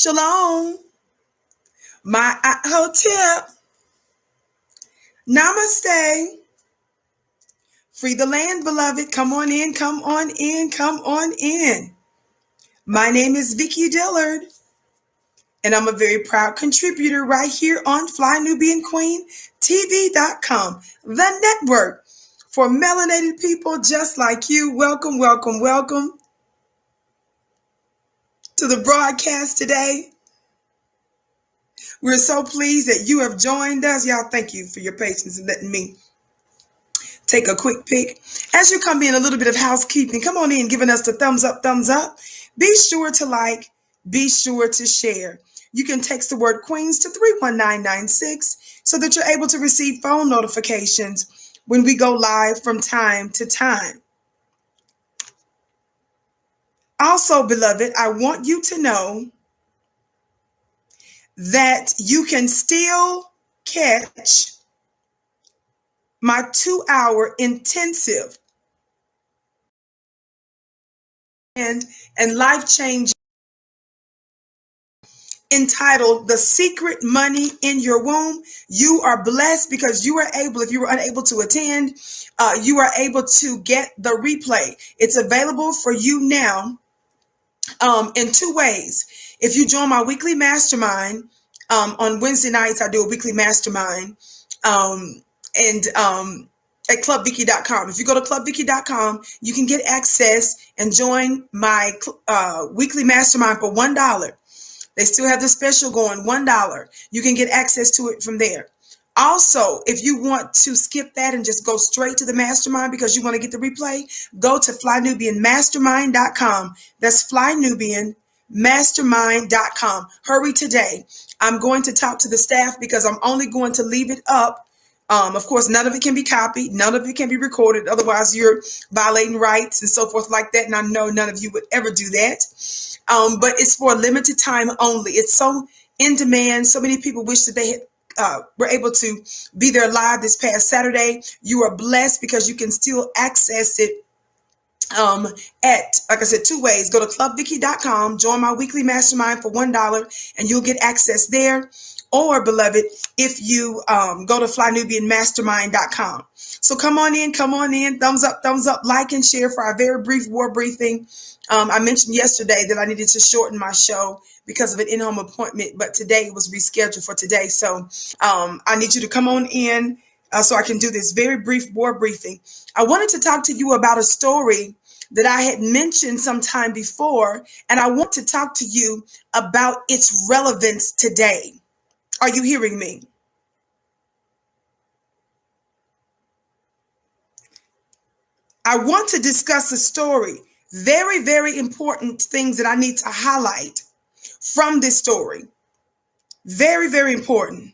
Shalom. My hotep. Namaste. Free the land, beloved. Come on in, come on in, come on in. My name is Vicki Dillard, and I'm a very proud contributor right here on FlyNubianQueenTV.com, the network for melanated people just like you. Welcome, welcome, welcome to the broadcast today. We're so pleased that you have joined us. Y'all, thank you for your patience and letting me take a quick pick. As you come in, a little bit of housekeeping. Come on in, giving us the thumbs up, thumbs up. Be sure to like, be sure to share. You can text the word Queens to 31996 so that you're able to receive phone notifications when we go live from time to time. Also, beloved, I want you to know that you can still catch my 2-hour intensive and life-changing entitled The Secret Money in Your Womb. You are blessed because you are able, if you were unable to attend, you are able to get the replay. It's available for you now in two ways. If you join my weekly mastermind, on Wednesday nights, I do a weekly mastermind and at clubvicky.com. If you go to clubvicky.com, you can get access and join my weekly mastermind for $1. They still have the special going, $1. You can get access to it from there. Also, if you want to skip that and just go straight to the mastermind because you want to get the replay, go to flynubianmastermind.com. That's flynubianmastermind.com. Hurry today. I'm going to talk to the staff because I'm only going to leave it up. Of course, none of it can be copied. None of it can be recorded. Otherwise, you're violating rights and so forth like that. And I know none of you would ever do that. But it's for a limited time only. It's so in demand. So many people wish that they had were able to be there live this past Saturday. You are blessed because you can still access it at, like I said, two ways. Go to clubvicky.com, join my weekly mastermind for $1, and you'll get access there. Or, beloved, if you go to flynubianmastermind.com. So come on in, thumbs up, like and share for our very brief war briefing. I mentioned yesterday that I needed to shorten my show because of an in-home appointment, but today it was rescheduled for today. So I need you to come on in so I can do this very brief war briefing. I wanted to talk to you about a story that I had mentioned sometime before, and I want to talk to you about its relevance today. Are you hearing me? I want to discuss a story. Very, very important things that I need to highlight from this story. Very, very important.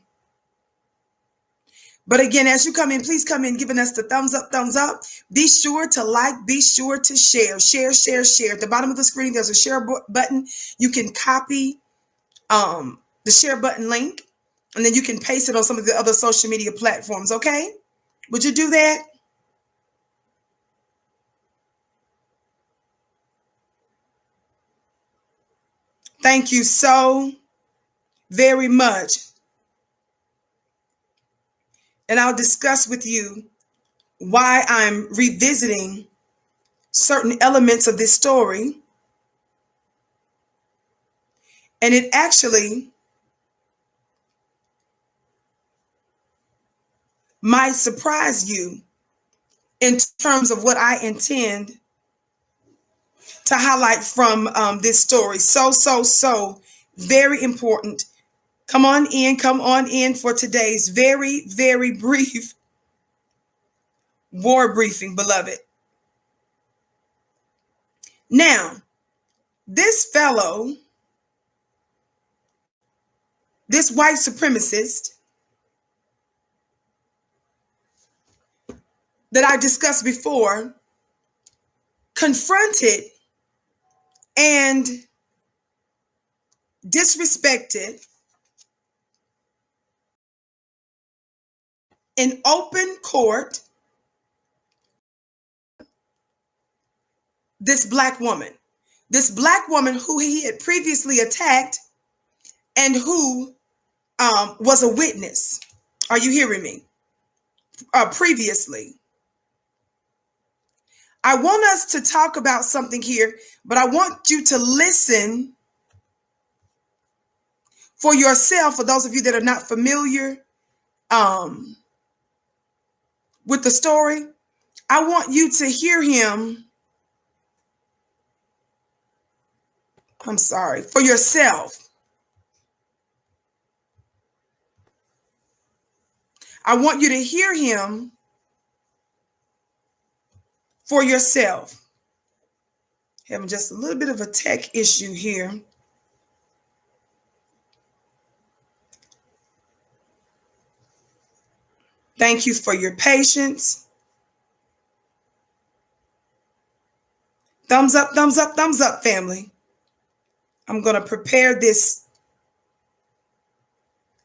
But again, as you come in, please come in giving us the thumbs up, thumbs up. Be sure to like, be sure to share. Share, share, share. At the bottom of the screen, there's a share button. You can copy the share button link, and then you can paste it on some of the other social media platforms, okay? Would you do that? Thank you so very much. And I'll discuss with you why I'm revisiting certain elements of this story. And it actually might surprise you in terms of what I intend to highlight from this story. So very important. Come on in for today's very, very brief war briefing, beloved. Now, this fellow, this white supremacist that I discussed before, confronted and disrespected in open court this black woman who he had previously attacked and who was a witness. Are you hearing me? Previously. I want us to talk about something here, but I want you to listen for yourself. For those of you that are not familiar um, with the story, I want you to hear him. I'm sorry, for yourself. I want you to hear him for yourself. Having just a little bit of a tech issue here. Thank you for your patience. Thumbs up, thumbs up, thumbs up, family. I'm going to prepare this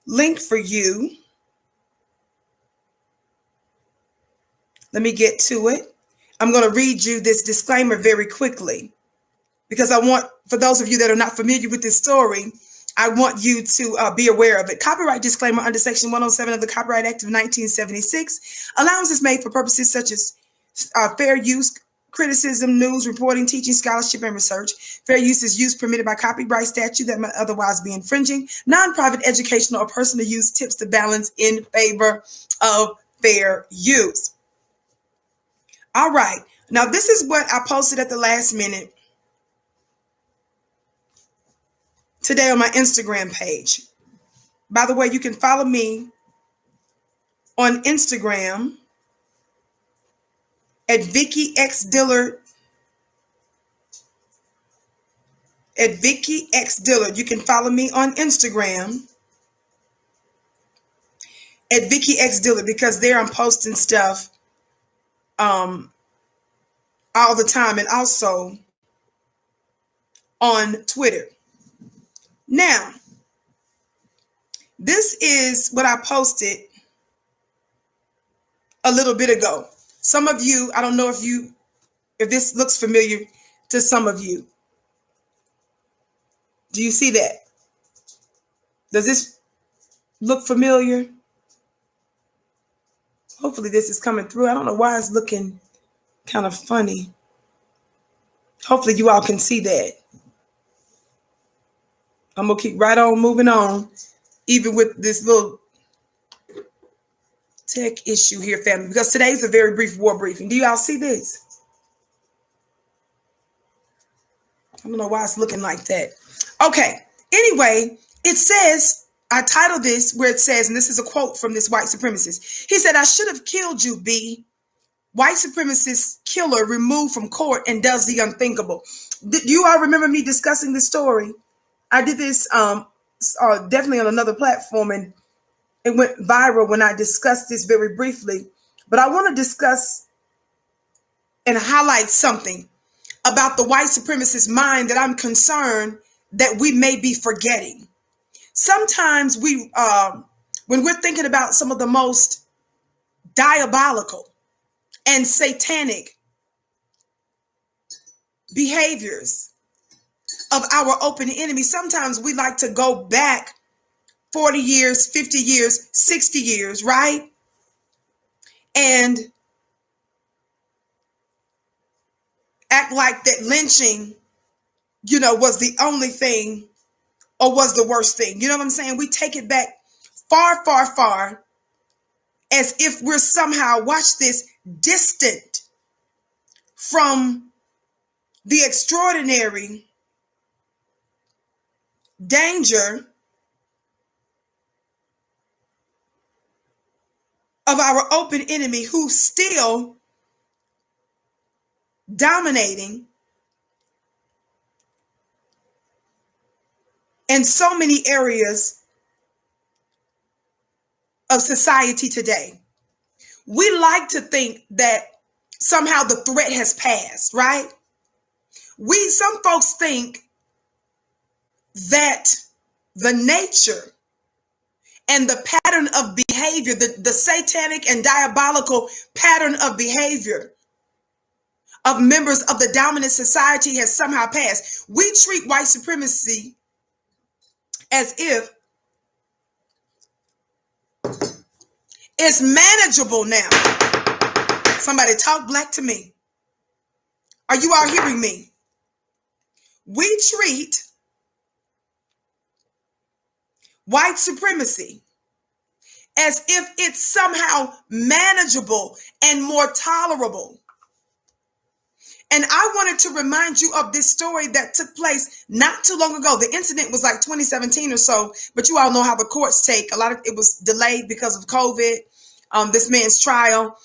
link for you. Let me get to it. I'm going to read you this disclaimer very quickly because I want, for those of you that are not familiar with this story, I want you to be aware of it. Copyright disclaimer under Section 107 of the Copyright Act of 1976. Allowance is made for purposes such as fair use, criticism, news, reporting, teaching, scholarship, and research. Fair use is use permitted by copyright statute that might otherwise be infringing. Non-private educational or personal use tips the balance in favor of fair use. All right. Now, this is what I posted at the last minute today on my Instagram page. By the way, you can follow me on Instagram at Vicky X Dillard. At Vicky X Dillard. You can follow me on Instagram at Vicky X Dillard because there I'm posting stuff all the time, and also on Twitter. Now, this is what I posted a little bit ago. Some of you, I don't know if this looks familiar to some of you. Do you see that? Does this look familiar? Hopefully this is coming through. I don't know why it's looking kind of funny. Hopefully you all can see that. I'm going to keep right on moving on, even with this little tech issue here, family, because today's a very brief war briefing. Do you all see this? I don't know why it's looking like that. Okay. Anyway, it says, I titled this where it says, and this is a quote from this white supremacist. He said, "I should have killed you, B. White supremacist killer removed from court and does the unthinkable." Do you all remember me discussing this story? I did this definitely on another platform, and it went viral when I discussed this very briefly. But I want to discuss and highlight something about the white supremacist mind that I'm concerned that we may be forgetting. Sometimes when we're thinking about some of the most diabolical and satanic behaviors of our open enemy, sometimes we like to go back 40 years, 50 years, 60 years, right? And act like that lynching, was the only thing or was the worst thing. You know what I'm saying? We take it back far, far, far as if we're somehow, watch this, distant from the extraordinary danger of our open enemy who's still dominating in so many areas of society today. We like to think that somehow the threat has passed, right? Some folks think that the nature and the pattern of behavior, the satanic and diabolical pattern of behavior of members of the dominant society has somehow passed. We treat white supremacy as if it's manageable now. Somebody talk black to me. Are you all hearing me? We treat white supremacy as if it's somehow manageable and more tolerable. And I wanted to remind you of this story that took place not too long ago. The incident was like 2017 or so, but you all know how the courts take. A lot of it was delayed because of COVID. This man's trial.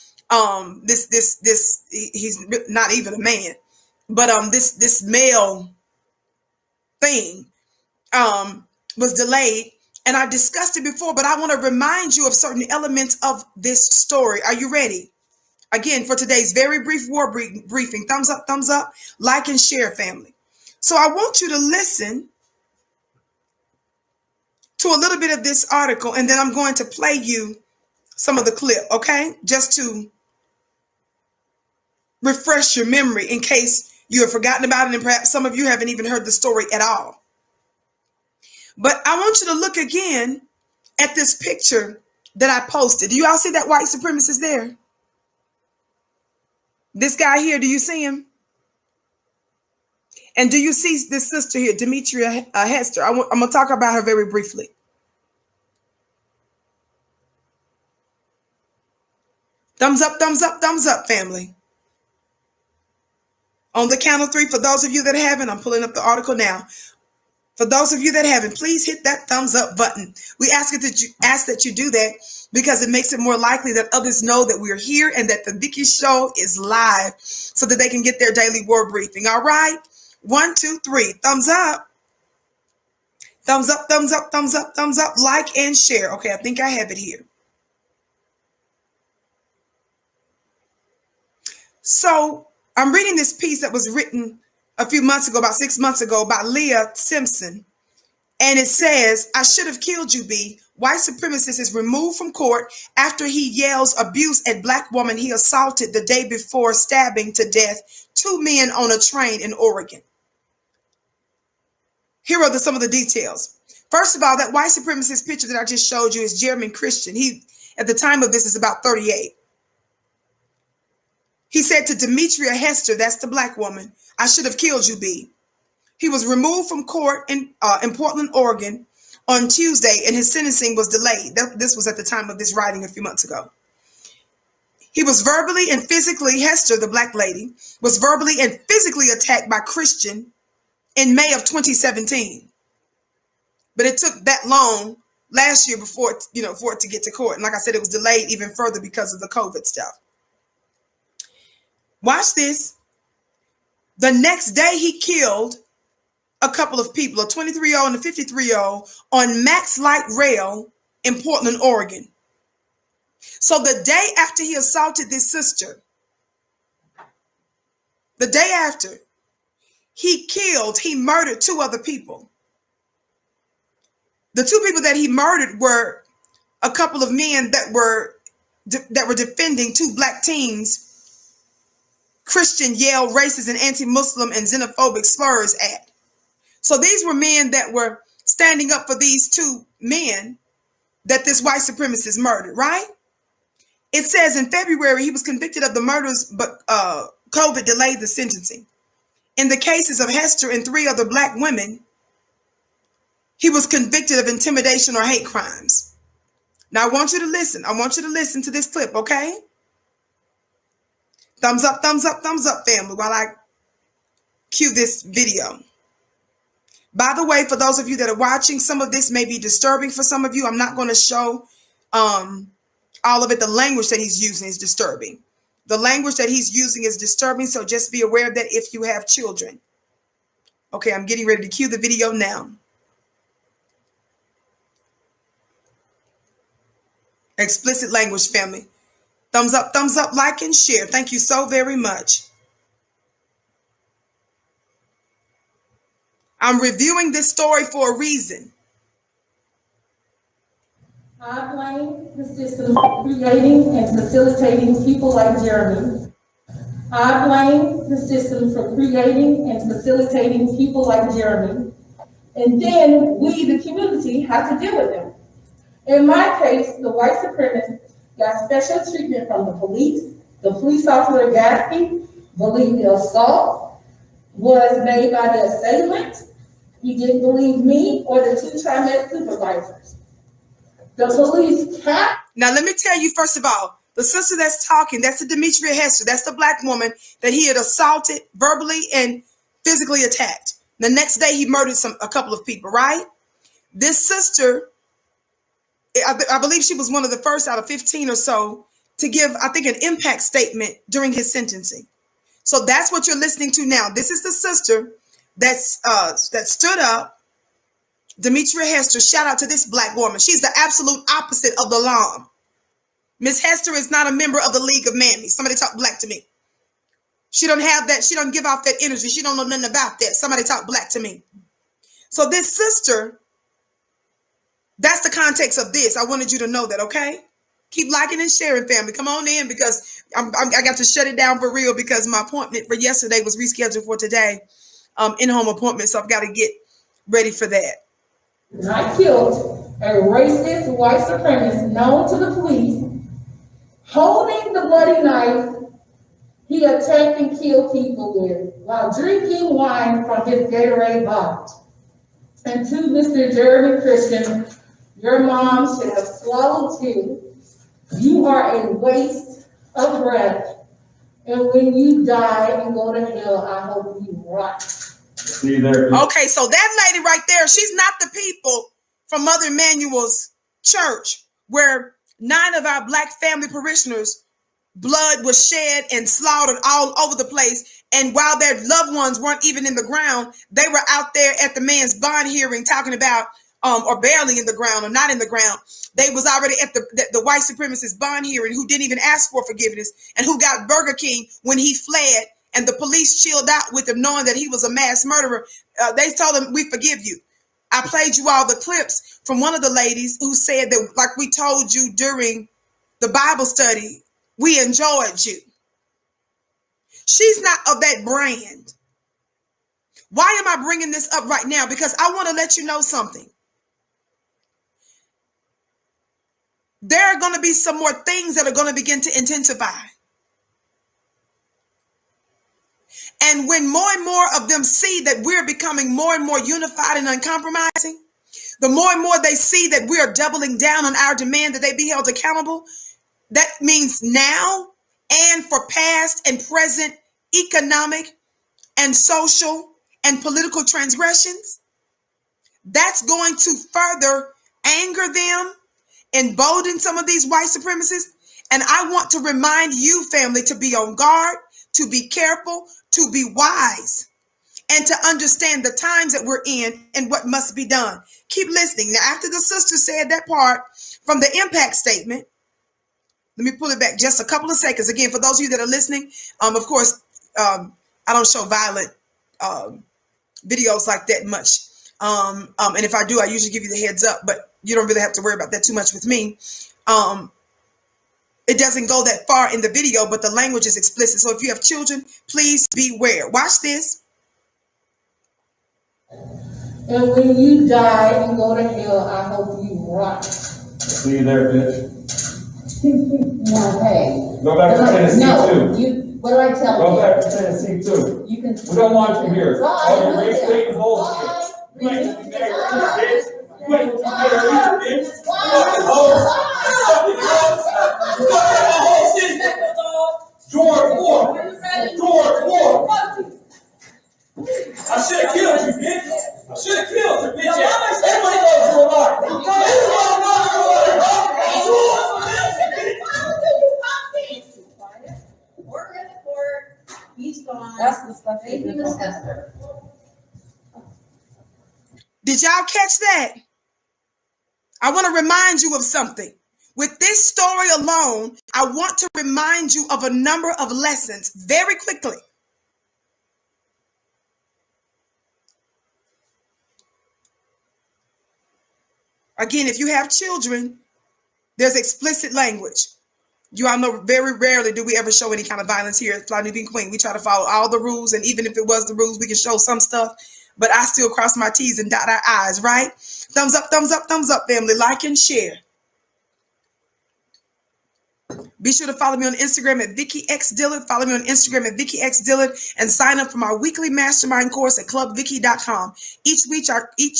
He's not even a man, but this male thing was delayed. And I discussed it before, but I want to remind you of certain elements of this story. Are you ready? Again, for today's very brief war briefing, thumbs up, like and share, family. So I want you to listen to a little bit of this article, and then I'm going to play you some of the clip, okay? Just to refresh your memory in case you have forgotten about it, and perhaps some of you haven't even heard the story at all. But I want you to look again at this picture that I posted. Do you all see that white supremacist there? This guy here, do you see him? And do you see this sister here, Demetria Hester? I'm going to talk about her very briefly. Thumbs up, family. On the count of three, for those of you that haven't, I'm pulling up the article now. For those of you that haven't, please hit that thumbs up button. We ask that you do that because it makes it more likely that others know that we're here and that the Vicky Show is live so that they can get their daily war briefing. All right? 1, 2, 3. Thumbs up. Thumbs up. Like and share. Okay, I think I have it here. So I'm reading this piece that was written a few months ago, about 6 months ago, by Leah Simpson. And it says, I should have killed you, B. White supremacist is removed from court after he yells abuse at black woman he assaulted the day before stabbing to death 2 men on a train in Oregon. Here are some of the details. First of all, that white supremacist picture that I just showed you is Jeremy Christian. He, at the time of this, is about 38. He said to Demetria Hester, that's the black woman, I should have killed you, B. He was removed from court in Portland, Oregon on Tuesday, and his sentencing was delayed. This was at the time of this writing a few months ago. He was verbally and physically, Hester, the black lady, was verbally and physically attacked by Christian in May of 2017. But it took that long last year for it to get to court. And like I said, it was delayed even further because of the COVID stuff. Watch this. The next day he killed a couple of people, a 23-year-old and a 53-year-old on Max Light Rail in Portland, Oregon. So the day after he assaulted this sister, the day after, he murdered 2 other people. The 2 people that he murdered were a couple of men that were defending 2 black teens Christian yelled racist and anti-Muslim and xenophobic slurs at. So these were men that were standing up for these 2 men that this white supremacist murdered, right? It says in February he was convicted of the murders, but COVID delayed the sentencing. In the cases of Hester and 3 other black women, he was convicted of intimidation or hate crimes. Now I want you to listen. I want you to listen to this clip, okay? Thumbs up, family, while I cue this video. By the way, for those of you that are watching, some of this may be disturbing for some of you. I'm not going to show all of it. The language that he's using is disturbing. The language that he's using is disturbing, so just be aware of that if you have children. Okay, I'm getting ready to cue the video now. Explicit language, family. Thumbs up, like and share. Thank you so very much. I'm reviewing this story for a reason. I blame the system for creating and facilitating people like Jeremy. I blame the system for creating and facilitating people like Jeremy. And then we, the community, have to deal with them. In my case, the white supremacists got special treatment from the police. The police officer Gatsby believed the assault was made by the assailant. He didn't believe me or the two TriMet supervisors. The police kept. Now, let me tell you, first of all, the sister that's talking, that's the Demetria Hester. That's the black woman that he had assaulted verbally and physically attacked. The next day, he murdered a couple of people, right? This sister, I believe she was one of the first out of 15 or so to give, I think, an impact statement during his sentencing. So that's what you're listening to now. This is the sister that stood up, Demetria Hester. Shout out to this black woman. She's the absolute opposite of the law. Miss Hester is not a member of the League of Mammies. Somebody talk black to me. She don't have that. She don't give off that energy. She don't know nothing about that. Somebody talk black to me. So this sister, that's the context of this. I wanted you to know that, okay? Keep liking and sharing, family. Come on in, because I got to shut it down for real because my appointment for yesterday was rescheduled for today, in-home appointment. So I've got to get ready for that. I killed a racist white supremacist known to the police. Holding the bloody knife, he attacked and killed people with while drinking wine from his Gatorade bottle. And to Mr. Jeremy Christian, your mom should have swallowed you. You are a waste of breath. And when you die and go to hell, I hope you rot. See there. Okay, so that lady right there, she's not the people from Mother Emanuel's church where 9 of our black family parishioners' blood was shed and slaughtered all over the place. And while their loved ones weren't even in the ground, they were out there at the man's bond hearing talking about, or barely in the ground or not in the ground. They was already at the white supremacist bond hearing who didn't even ask for forgiveness and who got Burger King when he fled and the police chilled out with him knowing that he was a mass murderer. They told him, we forgive you. I played you all the clips from one of the ladies who said that, like we told you during the Bible study, we enjoyed you. She's not of that brand. Why am I bringing this up right now? Because I want to let you know something. There are going to be some more things that are going to begin to intensify. And when more and more of them see that we're becoming more and more unified and uncompromising, the more and more they see that we are doubling down on our demand that they be held accountable, that means now and for past and present economic and social and political transgressions, that's going to further anger them, embolden some of these white supremacists. And I want to remind you, family, to be on guard, to be careful, to be wise, and to understand the times that we're in and what must be done. Keep listening. Now, after the sister said that part from the impact statement, let me pull it back just a couple of seconds. Again, for those of you that are listening, of course, I don't show violent videos like that much. And if I do, I usually give you the heads up, but you don't really have to worry about that too much with me. It doesn't go that far in the video, but the language is explicit. So if you have children, please beware. Watch this. And when you die and go to hell, I hope you rot. See you there, bitch. No, hey. Go back to Tennessee too. What do I tell you? Go back to Tennessee too. You can. We don't want you here. All your race bait bullshit. Why? You ain't to be married, bitch. You ain't to be married, bitch. Fucking hoes. Fucking hoes. Fucking hoes. George War. George War. I should have killed you, bitch. I should have killed you, bitch. Everybody knows you're alive. We're in the court. He's gone. That's the stuff. Thank you, Miss Hester. Did y'all catch that? I want to remind you of something. With this story alone, I want to remind you of a number of lessons very quickly. Again, if you have children, there's explicit language. You all know very rarely do we ever show any kind of violence here at Fly Nubian Queen. We try to follow all the rules, and even if it was the rules, we can show some stuff. but I still cross my T's and dot our I's, right? Thumbs up, family. Like and share. Be sure to follow me on Instagram at Vicki X Dillard. Follow me on Instagram at Vicki X Dillard and sign up for my weekly mastermind course at clubvicky.com. Each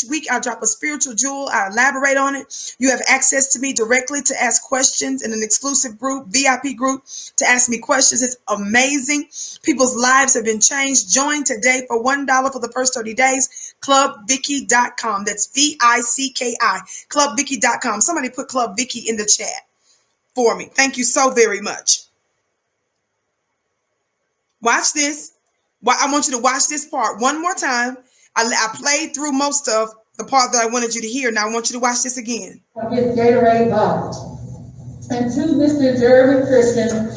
week I drop a spiritual jewel. I elaborate on it. You have access to me directly to ask questions in an exclusive group, VIP group, to ask me questions. It's amazing. People's lives have been changed. Join today for $1 for the first 30 days. Clubvicky.com. That's VICKI. Clubvicky.com. Somebody put Club Vicki in the chat for me. Thank you so very much. Watch this. I want you to watch this part one more time. I played through most of the part that I wanted you to hear. Now I want you to watch this again. From his Gatorade bottle. And to Mr. Jeremy Christian,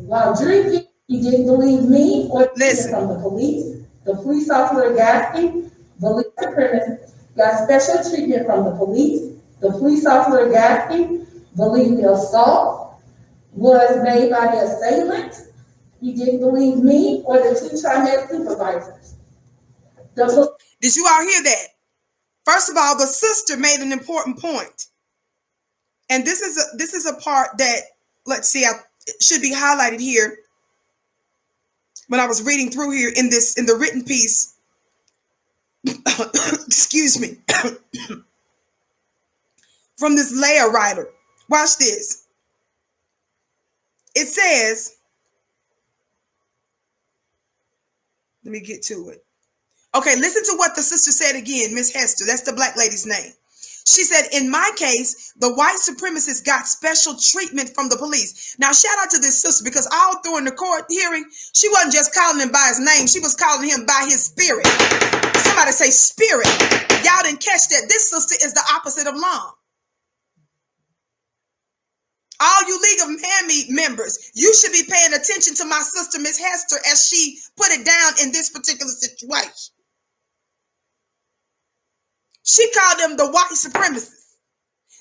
while drinking, he didn't believe me or from the police. The police officer Gatsby believed the criminal, got special treatment from the police. The police officer Gatsby believed the assault was made by the assailant. He didn't believe me or the two TriMet supervisors. Did you all hear that? First of all, the sister made an important point. And this is a part that, let's see, it should be highlighted here. When I was reading through here in the written piece, excuse me, from this Leah writer. Watch this. It says, let me get to it. Okay, listen to what the sister said again, Miss Hester. That's the black lady's name. She said, in my case, the white supremacists got special treatment from the police. Now, shout out to this sister, because all through in the court hearing, she wasn't just calling him by his name. She was calling him by his spirit. Somebody say spirit. Y'all didn't catch that. This sister is the opposite of law. All you League of Miami members, you should be paying attention to my sister, Miss Hester, as she put it down in this particular situation. She called them the white supremacists.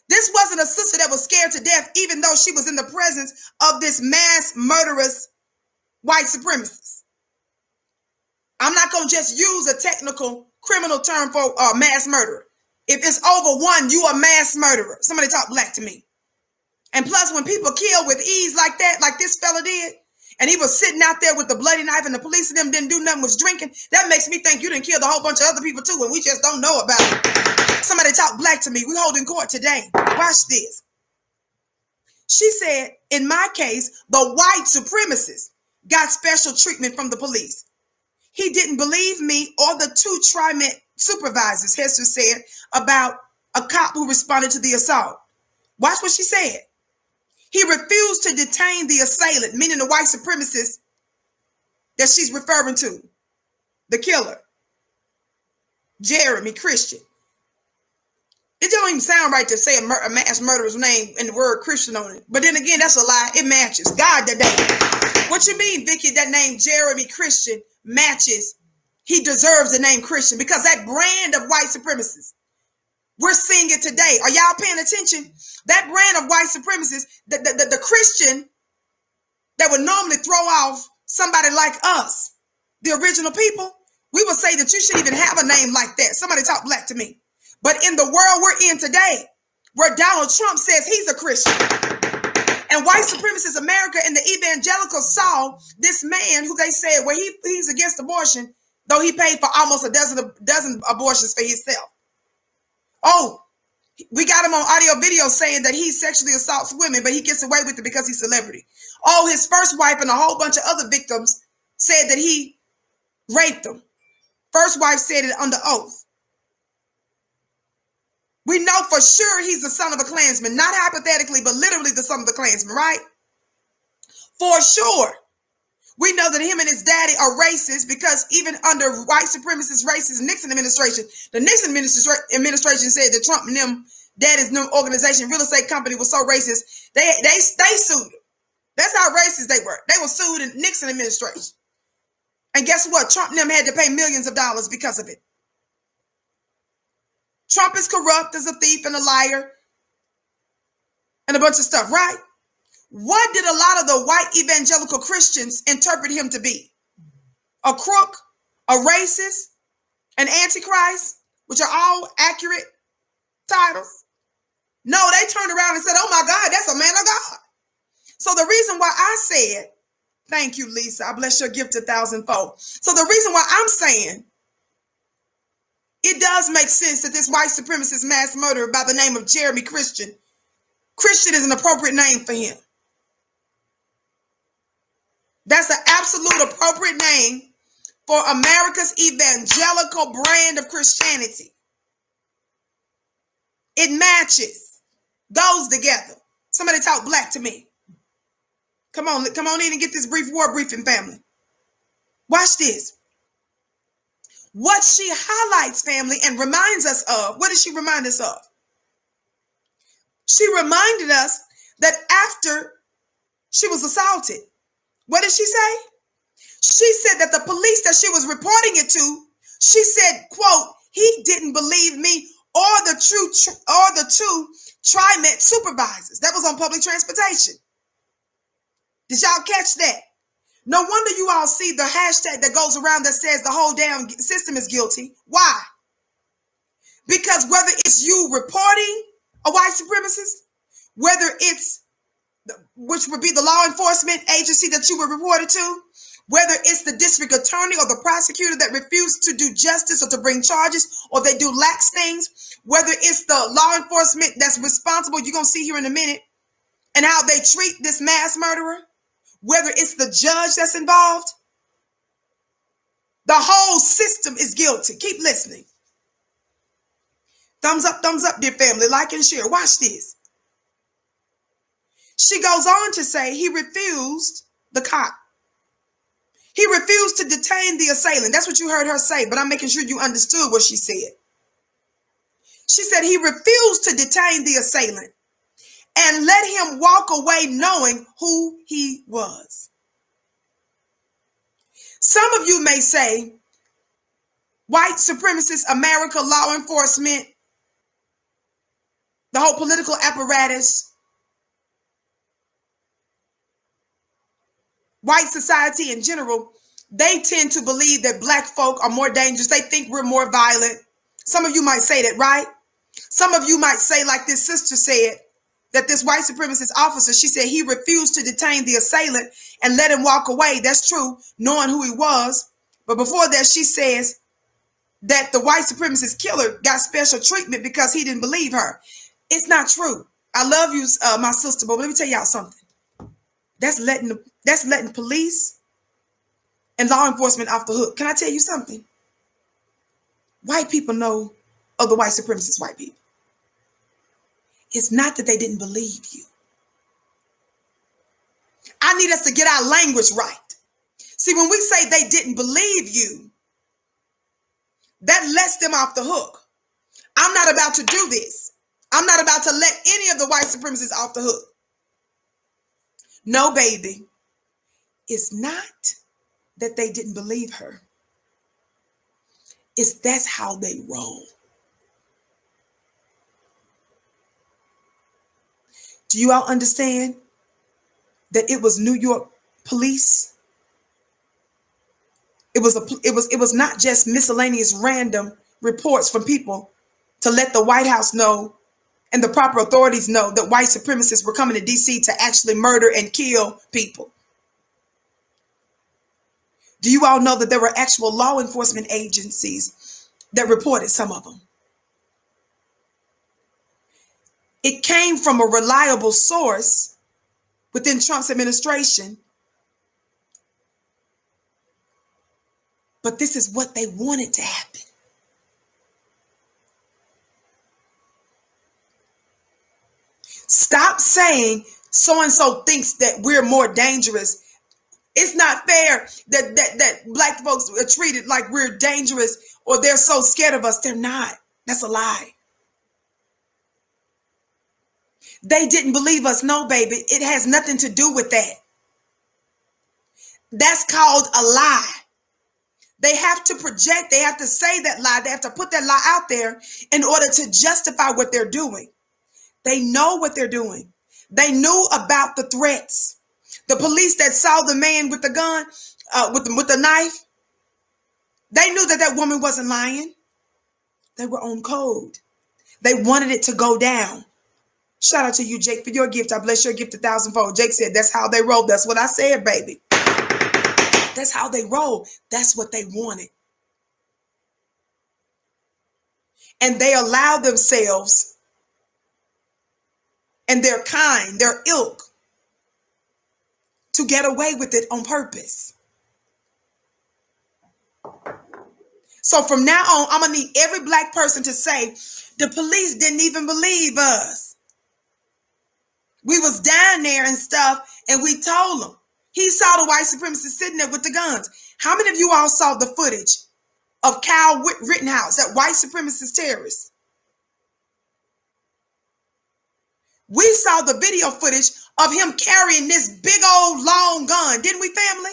This wasn't a sister that was scared to death, even though she was in the presence of this mass murderous white supremacist. I'm not going to just use a technical criminal term for mass murderer. If it's over one, you a mass murderer. Somebody talk black to me. And plus, when people kill with ease like that, like this fella did, and he was sitting out there with the bloody knife and the police and them didn't do nothing, was drinking, that makes me think you done killed a whole bunch of other people too, and we just don't know about it. Somebody talk black to me. We holding court today. Watch this. She said, in my case, the white supremacists got special treatment from the police. He didn't believe me or the two TriMet supervisors, Hester said, about a cop who responded to the assault. Watch what she said. He refused to detain the assailant, meaning the white supremacist that she's referring to, the killer, Jeremy Christian. It don't even sound right to say a mass murderer's name and the word Christian on it. But then again, that's a lie. It matches. God today. What you mean, Vicki, that name Jeremy Christian matches? He deserves the name Christian because that brand of white supremacists, we're seeing it today. Are y'all paying attention? That brand of white supremacists, the Christian that would normally throw off somebody like us, the original people, we would say that you shouldn't even have a name like that. Somebody talk black to me. But in the world we're in today, where Donald Trump says he's a Christian, and white supremacist America and the evangelicals saw this man who they said, well, he's against abortion, though he paid for almost a dozen abortions for himself. Oh, we got him on audio video saying that he sexually assaults women, but he gets away with it because he's a celebrity. Oh, his first wife and a whole bunch of other victims said that he raped them. First wife said it under oath. We know for sure he's the son of a Klansman, not hypothetically, but literally the son of the Klansman, right? For sure. We know that him and his daddy are racist because even under white supremacist racist Nixon administration, the Nixon administration said that Trump and them daddy's new organization, real estate company, was so racist, they sued him. That's how racist they were. They were sued in Nixon administration. And guess what? Trump and them had to pay millions of dollars because of it. Trump is corrupt, is a thief and a liar and a bunch of stuff, right? What did a lot of the white evangelical Christians interpret him to be? A crook, a racist, and Antichrist, which are all accurate titles. No, they turned around and said, oh my God, that's a man of God. So the reason why I said, thank you, Lisa, I bless your gift 1,000-fold. So the reason why I'm saying it does make sense that this white supremacist mass murderer by the name of Jeremy Christian is an appropriate name for him. That's the absolute appropriate name for America's evangelical brand of Christianity. It matches, goes together. Somebody talk black to me. Come on in and get this brief war briefing, family. Watch this. What she highlights, family, and reminds us of, what does she remind us of? She reminded us that after she was assaulted, what did she say? She said that the police that she was reporting it to, she said, quote, he didn't believe me or the two TriMet supervisors. That was on public transportation. Did y'all catch that? No wonder you all see the hashtag that goes around that says the whole damn system is guilty. Why? Because whether it's you reporting a white supremacist, whether it's, which would be the law enforcement agency that you were reported to, whether it's the district attorney or the prosecutor that refused to do justice or to bring charges, or they do lax things, whether it's the law enforcement that's responsible, you're going to see here in a minute, and how they treat this mass murderer, whether it's the judge that's involved, the whole system is guilty. Keep listening. Thumbs up, dear family. Like and share. Watch this. She goes on to say he refused the cop. He refused to detain the assailant. That's what you heard her say, but I'm making sure you understood what she said. She said he refused to detain the assailant and let him walk away knowing who he was. Some of you may say, white supremacist America, law enforcement, the whole political apparatus, white society in general, they tend to believe that black folk are more dangerous. They think we're more violent. Some of you might say that, right? Some of you might say, like this sister said, that this white supremacist officer, she said he refused to detain the assailant and let him walk away. That's true, knowing who he was. But before that, she says that the white supremacist killer got special treatment because he didn't believe her. It's not true. I love you, my sister, but let me tell y'all something. That's letting police and law enforcement off the hook. Can I tell you something? White people know other white supremacist white people. It's not that they didn't believe you. I need us to get our language right. See, when we say they didn't believe you, that lets them off the hook. I'm not about to do this. I'm not about to let any of the white supremacists off the hook. No, baby. It's not that they didn't believe her. That's how they roll. Do you all understand that it was New York police? It was not just miscellaneous random reports from people to let the White House know and the proper authorities know that white supremacists were coming to DC to actually murder and kill people. Do you all know that there were actual law enforcement agencies that reported some of them? It came from a reliable source within Trump's administration. But this is what they wanted to happen. Stop saying so-and-so thinks that we're more dangerous. It's not fair that black folks are treated like we're dangerous or they're so scared of us. They're not. That's a lie. They didn't believe us. No, baby. It has nothing to do with that. That's called a lie. They have to project. They have to say that lie. They have to put that lie out there in order to justify what they're doing. They know what they're doing. They knew about the threats. The police that saw the man with the gun, with the knife, They knew that that woman wasn't lying. They were on code. They wanted it to go down. Shout out to you, Jake, for your gift. I bless your gift 1,000-fold. Jake said, that's how they roll. That's what I said, baby. That's how they roll. That's what they wanted. And they allow themselves and their kind, their ilk, to get away with it on purpose. So from now on, I'm going to need every black person to say, the police didn't even believe us. We was down there and stuff, and we told them. He saw the white supremacists sitting there with the guns. How many of you all saw the footage of Kyle Rittenhouse, that white supremacist terrorist? We saw the video footage of him carrying this big old long gun, didn't we, family?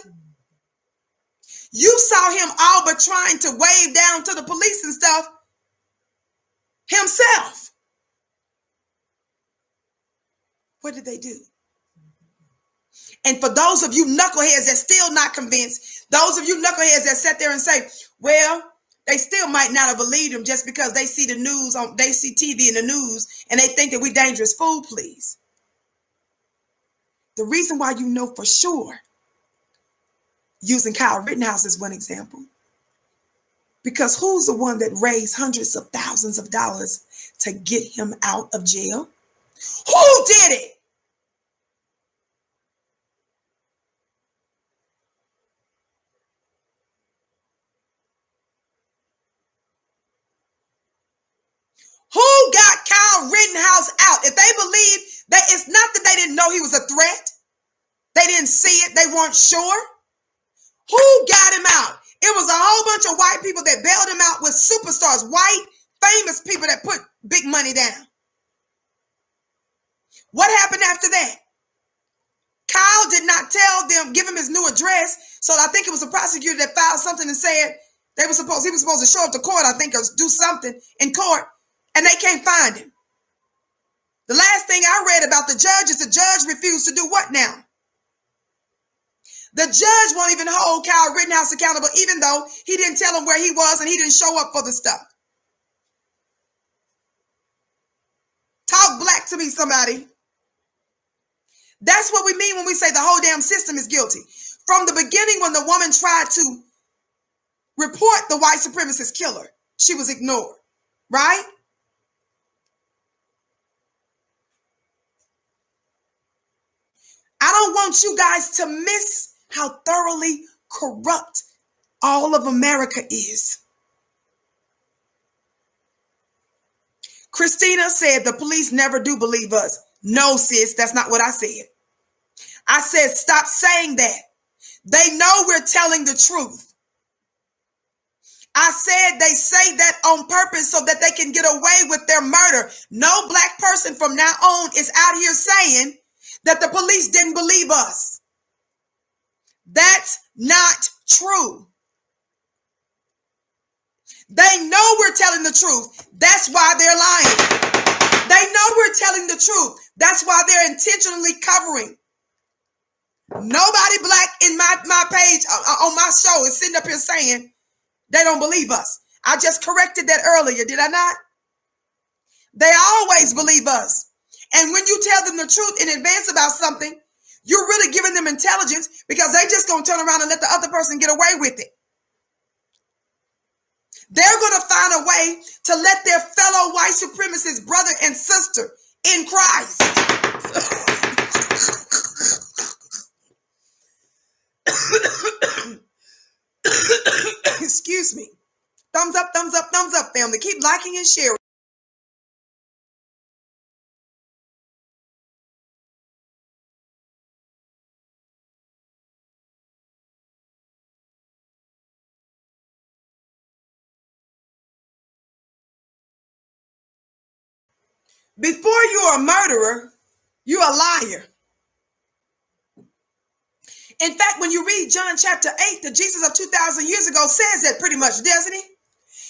You saw him all but trying to wave down to the police and stuff himself. What did they do? And for those of you knuckleheads that's still not convinced, those of you knuckleheads that sat there and say, well, they still might not have believed him just because they see the news on, they see TV in the news and they think that we dangerous. Fool, please. The reason why you know for sure, using Kyle Rittenhouse as one example, because who's the one that raised hundreds of thousands of dollars to get him out of jail? Who did it? Who got Kyle Rittenhouse out? If they believe that, it's not that they didn't know he was a threat. They didn't see it. They weren't sure. Who got him out? It was a whole bunch of white people that bailed him out with superstars, white, famous people that put big money down. What happened after that? Kyle did not tell them, give him his new address. So I think it was a prosecutor that filed something and said he was supposed to show up to court, I think, or do something in court, and they can't find him. The last thing I read about the judge is the judge refused to do what now? The judge won't even hold Kyle Rittenhouse accountable, even though he didn't tell him where he was and he didn't show up for the stuff. Talk black to me, somebody. That's what we mean when we say the whole damn system is guilty. From the beginning, when the woman tried to report the white supremacist killer, she was ignored, right? I don't want you guys to miss how thoroughly corrupt all of America is. Christina said the police never do believe us. No, sis, that's not what I said. I said, stop saying that. They know we're telling the truth. I said they say that on purpose so that they can get away with their murder. No black person from now on is out here saying that the police didn't believe us. That's not true. They know we're telling the truth. That's why they're lying. They know we're telling the truth. That's why they're intentionally covering. Nobody black in my page on my show is sitting up here saying they don't believe us. I just corrected that earlier, did I not? They always believe us. And when you tell them the truth in advance about something, you're really giving them intelligence, because they just going to turn around and let the other person get away with it. They're going to find a way to let their fellow white supremacist brother and sister in Christ excuse me. Thumbs up, family. Keep liking and sharing. Before you're a murderer, you're a liar. In fact, when you read John chapter 8, the Jesus of 2,000 years ago says that pretty much, doesn't he?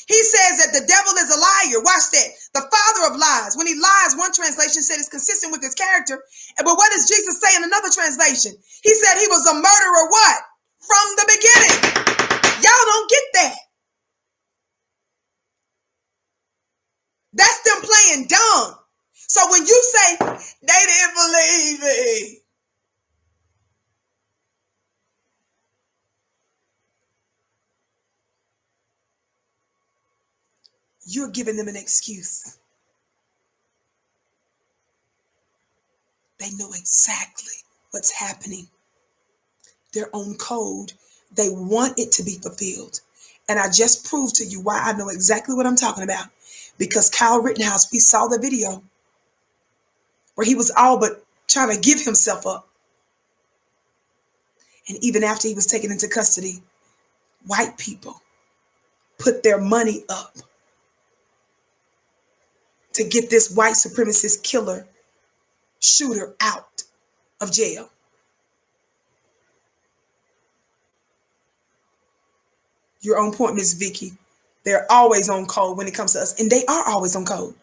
He says that the devil is a liar. Watch that. The father of lies. When he lies, one translation said it's consistent with his character. But what does Jesus say in another translation? He said he was a murderer what? From the beginning. Y'all don't get that. That's them playing dumb. So when you say they didn't believe me, you're giving them an excuse. They know exactly what's happening. Their own code. They want it to be fulfilled. And I just proved to you why I know exactly what I'm talking about. Because Kyle Rittenhouse, we saw the video where he was all but trying to give himself up. And even after he was taken into custody, white people put their money up to get this white supremacist killer shooter out of jail. You're on point, Miss Vicky. They're always on code when it comes to us, and they are always on code.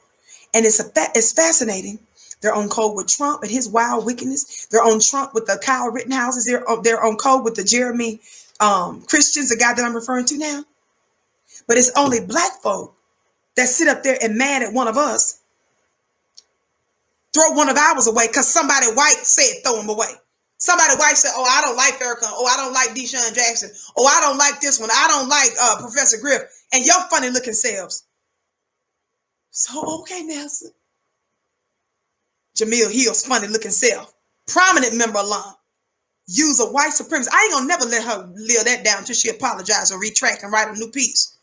And it's fascinating. They're on code with Trump and his wild wickedness. They're on Trump with the Kyle Rittenhouses. They're on code with the Jeremy Christians, the guy that I'm referring to now. But it's only black folk that sit up there and mad at one of us, throw one of ours away because somebody white said throw them away. Somebody white said, oh, I don't like Farrakhan. Oh, I don't like Deshaun Jackson. Oh, I don't like this one. I don't like Professor Griff. And your funny looking selves. So, okay, Nelson. Jamil Hill's funny looking self. Prominent member alum. Use a white supremacist. I ain't gonna never let her live that down until she apologize or retract and write a new piece.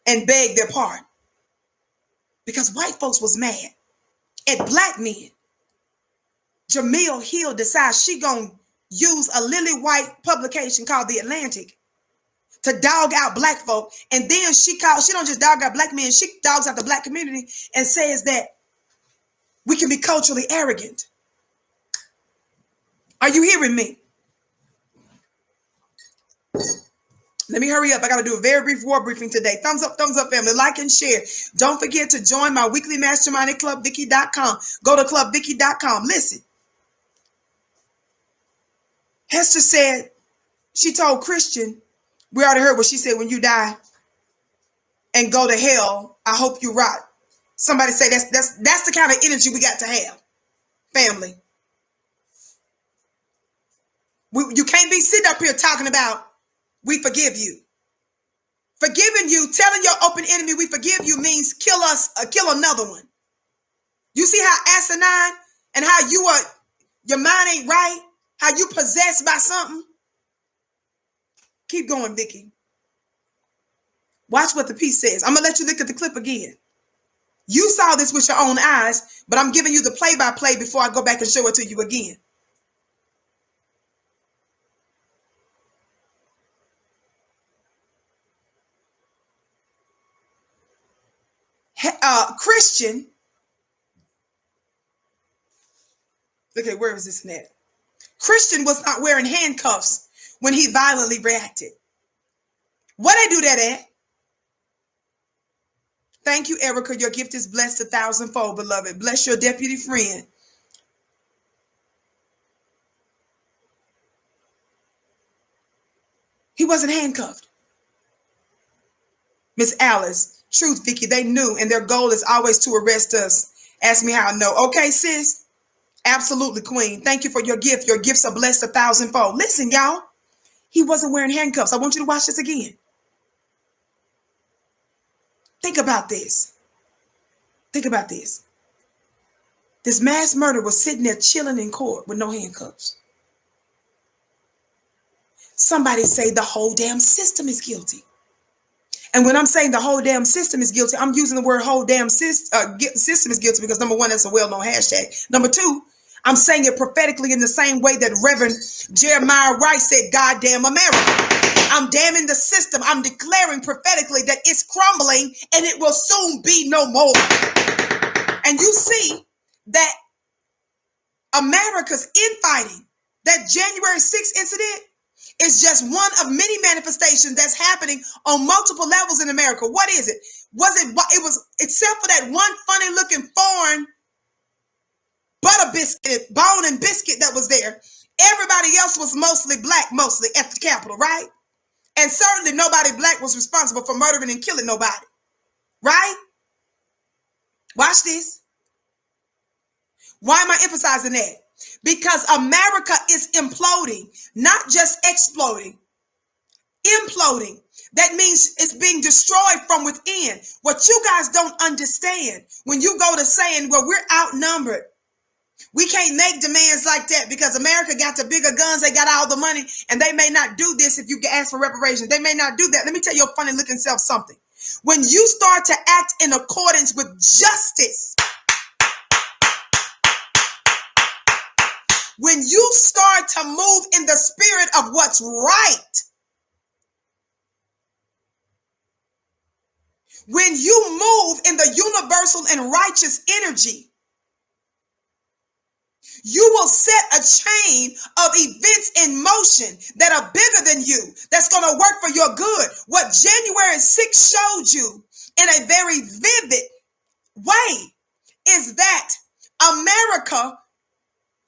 And beg their pardon. Because white folks was mad at black men. Jamil Hill decides she gonna use a lily white publication called The Atlantic to dog out black folk, and then she don't just dog out black men, she dogs out the black community and says that we can be culturally arrogant. Are you hearing me? Let me hurry up. I got to do a very brief war briefing today. Thumbs up, family. Like and share. Don't forget to join my weekly mastermind at clubvicky.com. Go to clubvicky.com. Listen. Hester said, she told Christian, we already heard what she said, when you die and go to hell, I hope you rot. Somebody say that's the kind of energy we got to have. Family. You can't be sitting up here talking about we forgive you. Forgiving you, telling your open enemy we forgive you means kill us or kill another one. You see how asinine and how your mind ain't right? How you possessed by something? Keep going, Vicky. Watch what the piece says. I'm going to let you look at the clip again. You saw this with your own eyes, but I'm giving you the play-by-play before I go back and show it to you again. Christian. Okay, where is this net? Christian was not wearing handcuffs when he violently reacted. What I do that at? Thank you, Erica. Your gift is blessed 1,000-fold, beloved. Bless your deputy friend. He wasn't handcuffed. Miss Alice, truth, Vicky, they knew, and their goal is always to arrest us. Ask me how I know. Okay, sis. Absolutely, queen. Thank you for your gift. Your gifts are blessed 1,000-fold. Listen, y'all. He wasn't wearing handcuffs. I want you to watch this again. Think about this. Think about this. This mass murder was sitting there chilling in court with no handcuffs. Somebody say the whole damn system is guilty. And when I'm saying the whole damn system is guilty, I'm using the word whole damn system is guilty because, number one, that's a well-known hashtag. Number two, I'm saying it prophetically in the same way that Reverend Jeremiah Wright said, God damn America. I'm damning the system. I'm declaring prophetically that it's crumbling and it will soon be no more. And you see that America's infighting, that January 6th incident, is just one of many manifestations that's happening on multiple levels in America. What is it? It was, except for that one funny looking foreign butter biscuit, bone and biscuit that was there, everybody else was mostly black, mostly at the Capitol, right? And certainly nobody black was responsible for murdering and killing nobody, right? Watch this. Why am I emphasizing that? Because America is imploding, not just exploding, imploding. That means it's being destroyed from within. What you guys don't understand when you go to saying, well, we're outnumbered. We can't make demands like that because America got the bigger guns. They got all the money, and they may not do this if you ask for reparations. They may not do that. Let me tell your funny looking self something. When you start to act in accordance with justice, when you start to move in the spirit of what's right, when you move in the universal and righteous energy, you will set a chain of events in motion that are bigger than you, that's going to work for your good. What January 6th showed you in a very vivid way is that America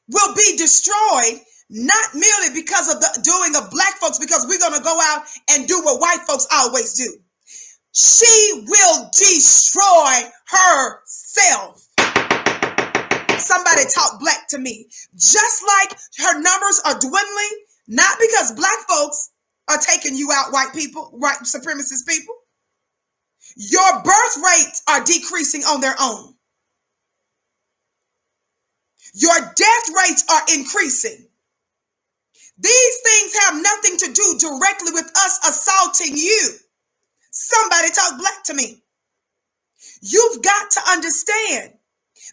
will be destroyed, not merely because of the doing of black folks, because we're going to go out and do what white folks always do. She will destroy herself. Somebody talk black to me. Just like her numbers are dwindling, not because black folks are taking you out, white people, white supremacist people. Your birth rates are decreasing on their own. Your death rates are increasing. These things have nothing to do directly with us assaulting you. Somebody talk black to me. You've got to understand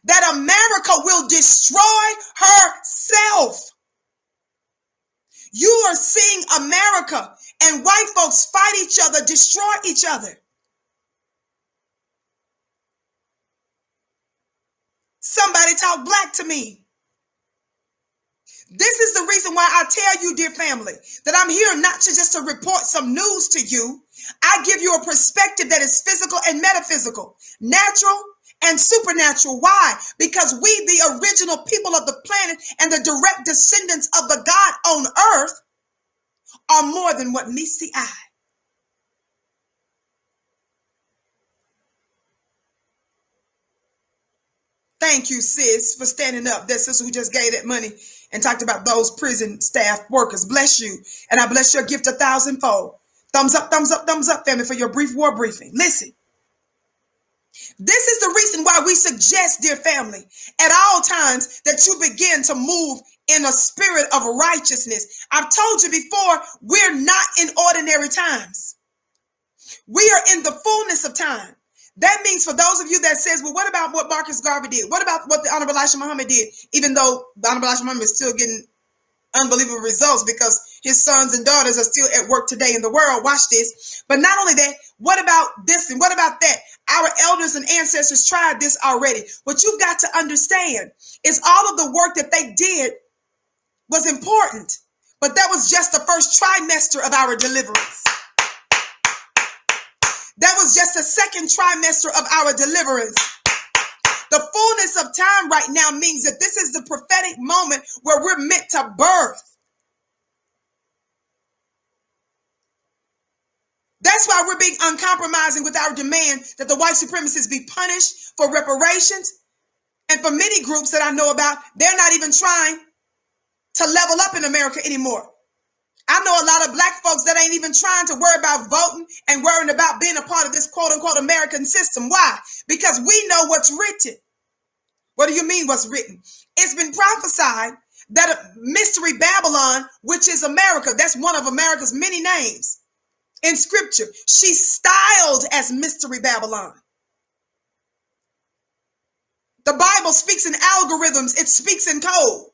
that America will destroy herself. You are seeing America and white folks fight each other, destroy each other. Somebody talk black to me. This is the reason why I tell you, dear family, that I'm here not to just to report some news to you. I give you a perspective that is physical and metaphysical, natural and supernatural. Why? Because we, the original people of the planet and the direct descendants of the God on earth, are more than what meets the eye. Thank you, sis, for standing up. That sister who just gave that money and talked about those prison staff workers. Bless you. And I bless your gift 1,000-fold. Thumbs up, thumbs up, thumbs up, family, for your brief war briefing. Listen. This is the reason why we suggest, dear family, at all times that you begin to move in a spirit of righteousness. I've told you before, we're not in ordinary times. We are in the fullness of time. That means for those of you that says, well, what about what Marcus Garvey did? What about what the Honorable Elijah Muhammad did? Even though the Honorable Elijah Muhammad is still getting unbelievable results because his sons and daughters are still at work today in the world. Watch this. But not only that, what about this and what about that? Our elders and ancestors tried this already. What you've got to understand is all of the work that they did was important, but that was just the first trimester of our deliverance. That was just the second trimester of our deliverance. The fullness of time right now means that this is the prophetic moment where we're meant to birth. That's why we're being uncompromising with our demand that the white supremacists be punished for reparations. And for many groups that I know about, they're not even trying to level up in America anymore. I know a lot of black folks that ain't even trying to worry about voting and worrying about being a part of this quote unquote American system. Why? Because we know what's written. What do you mean what's written? It's been prophesied that Mystery Babylon, which is America, that's one of America's many names in scripture. She's styled as Mystery Babylon. The Bible speaks in algorithms. It speaks in code.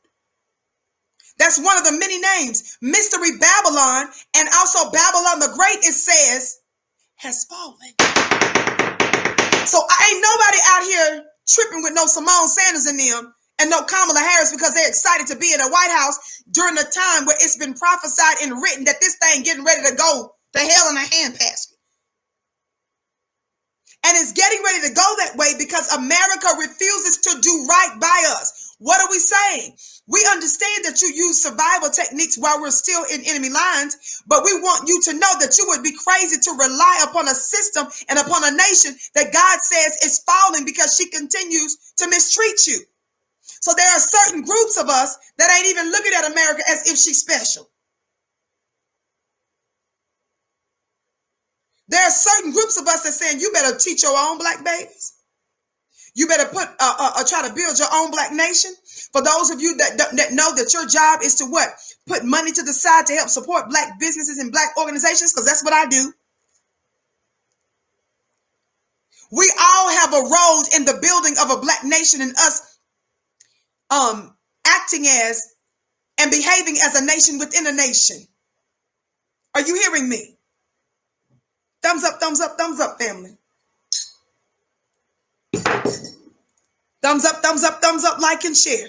That's one of the many names, Mystery Babylon, and also Babylon the Great, it says, has fallen. So ain't nobody out here tripping with no Simone Sanders in them and no Kamala Harris because they're excited to be in the White House during the time where it's been prophesied and written that this thing getting ready to go to hell in a handbasket. And it's getting ready to go that way because America refuses to do right by us. What are we saying? We understand that you use survival techniques while we're still in enemy lines, but we want you to know that you would be crazy to rely upon a system and upon a nation that God says is falling because she continues to mistreat you. So there are certain groups of us that ain't even looking at America as if she's special. There are certain groups of us that saying you better teach your own black babies. You better try to build your own black nation. For those of you that know that your job is to what? Put money to the side to help support black businesses and black organizations, because that's what I do. We all have a role in the building of a black nation, and us acting as and behaving as a nation within a nation. Are you hearing me? Thumbs up, family. Thumbs up, like and share.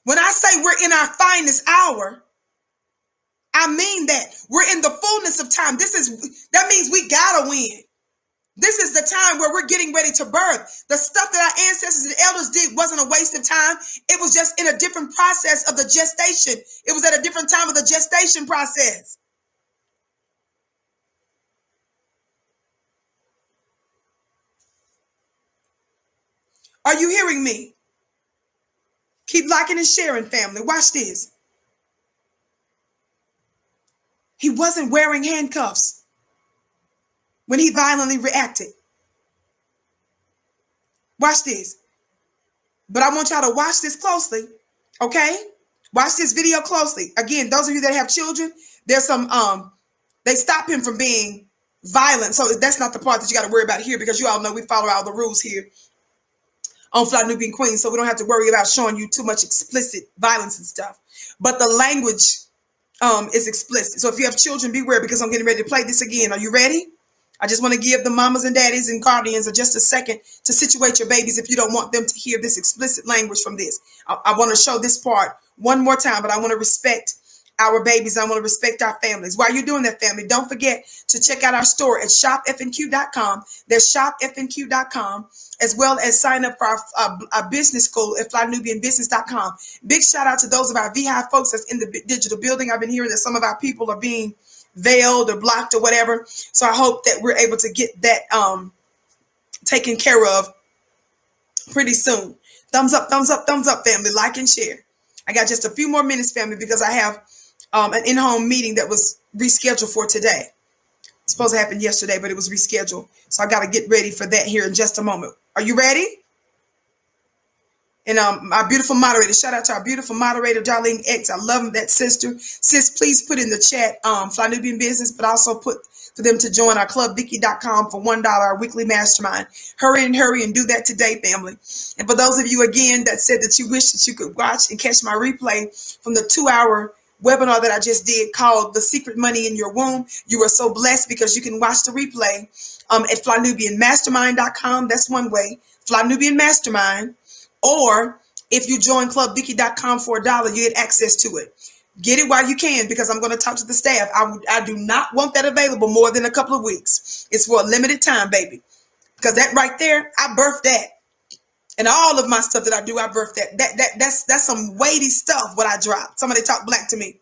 When I say we're in our finest hour, I mean that. We're in the fullness of time. That means we gotta win. This is the time where we're getting ready to birth. The stuff that our ancestors and elders did wasn't a waste of time. It was just in a different process of the gestation. It was at a different time of the gestation process. Are you hearing me? Keep liking and sharing, family. Watch this. He wasn't wearing handcuffs when he violently reacted. Watch this. But I want y'all to watch this closely, okay? Watch this video closely. Again, those of you that have children, there's some, they stop him from being violent. So that's not the part that you got to worry about here, because you all know we follow all the rules here on Fly Nubian Queen, so we don't have to worry about showing you too much explicit violence and stuff. But the language is explicit. So if you have children, beware, because I'm getting ready to play this again. Are you ready? I just want to give the mamas and daddies and guardians just a second to situate your babies if you don't want them to hear this explicit language from this. I want to show this part one more time, but I want to respect our babies. I want to respect our families. While you're doing that, family, don't forget to check out our store at shopfnq.com. There's shopfnq.com, as well as sign up for our business school at flynubianbusiness.com. Big shout out to those of our VHI folks that's in the digital building. I've been hearing that some of our people are being veiled or blocked or whatever. So I hope that we're able to get that taken care of pretty soon. Thumbs up, family. Like and share. I got just a few more minutes, family, because I have an in-home meeting that was rescheduled for today. It's supposed to happen yesterday, but it was rescheduled. So I got to get ready for that here in just a moment. Are you ready? And our beautiful moderator, shout out to our beautiful moderator, Darlene X. I love that sister. Sis, please put in the chat Fly Nubian Business, but also put for them to join our clubvicky.com for $1, our weekly mastermind. Hurry and do that today, family. And for those of you, again, that said that you wish that you could watch and catch my replay from the 2-hour webinar that I just did called The Secret Money in Your Womb, you are so blessed because you can watch the replay at flynubianmastermind.com. That's one way, Fly Nubian Mastermind. Or if you join clubvicky.com for $1, you get access to it. Get it while you can, because I'm going to talk to the staff. I do not want that available more than a couple of weeks. It's for a limited time, baby. Because that right there, I birthed that. And all of my stuff that I do, I birthed that. That's some weighty stuff what I drop. Somebody talk black to me.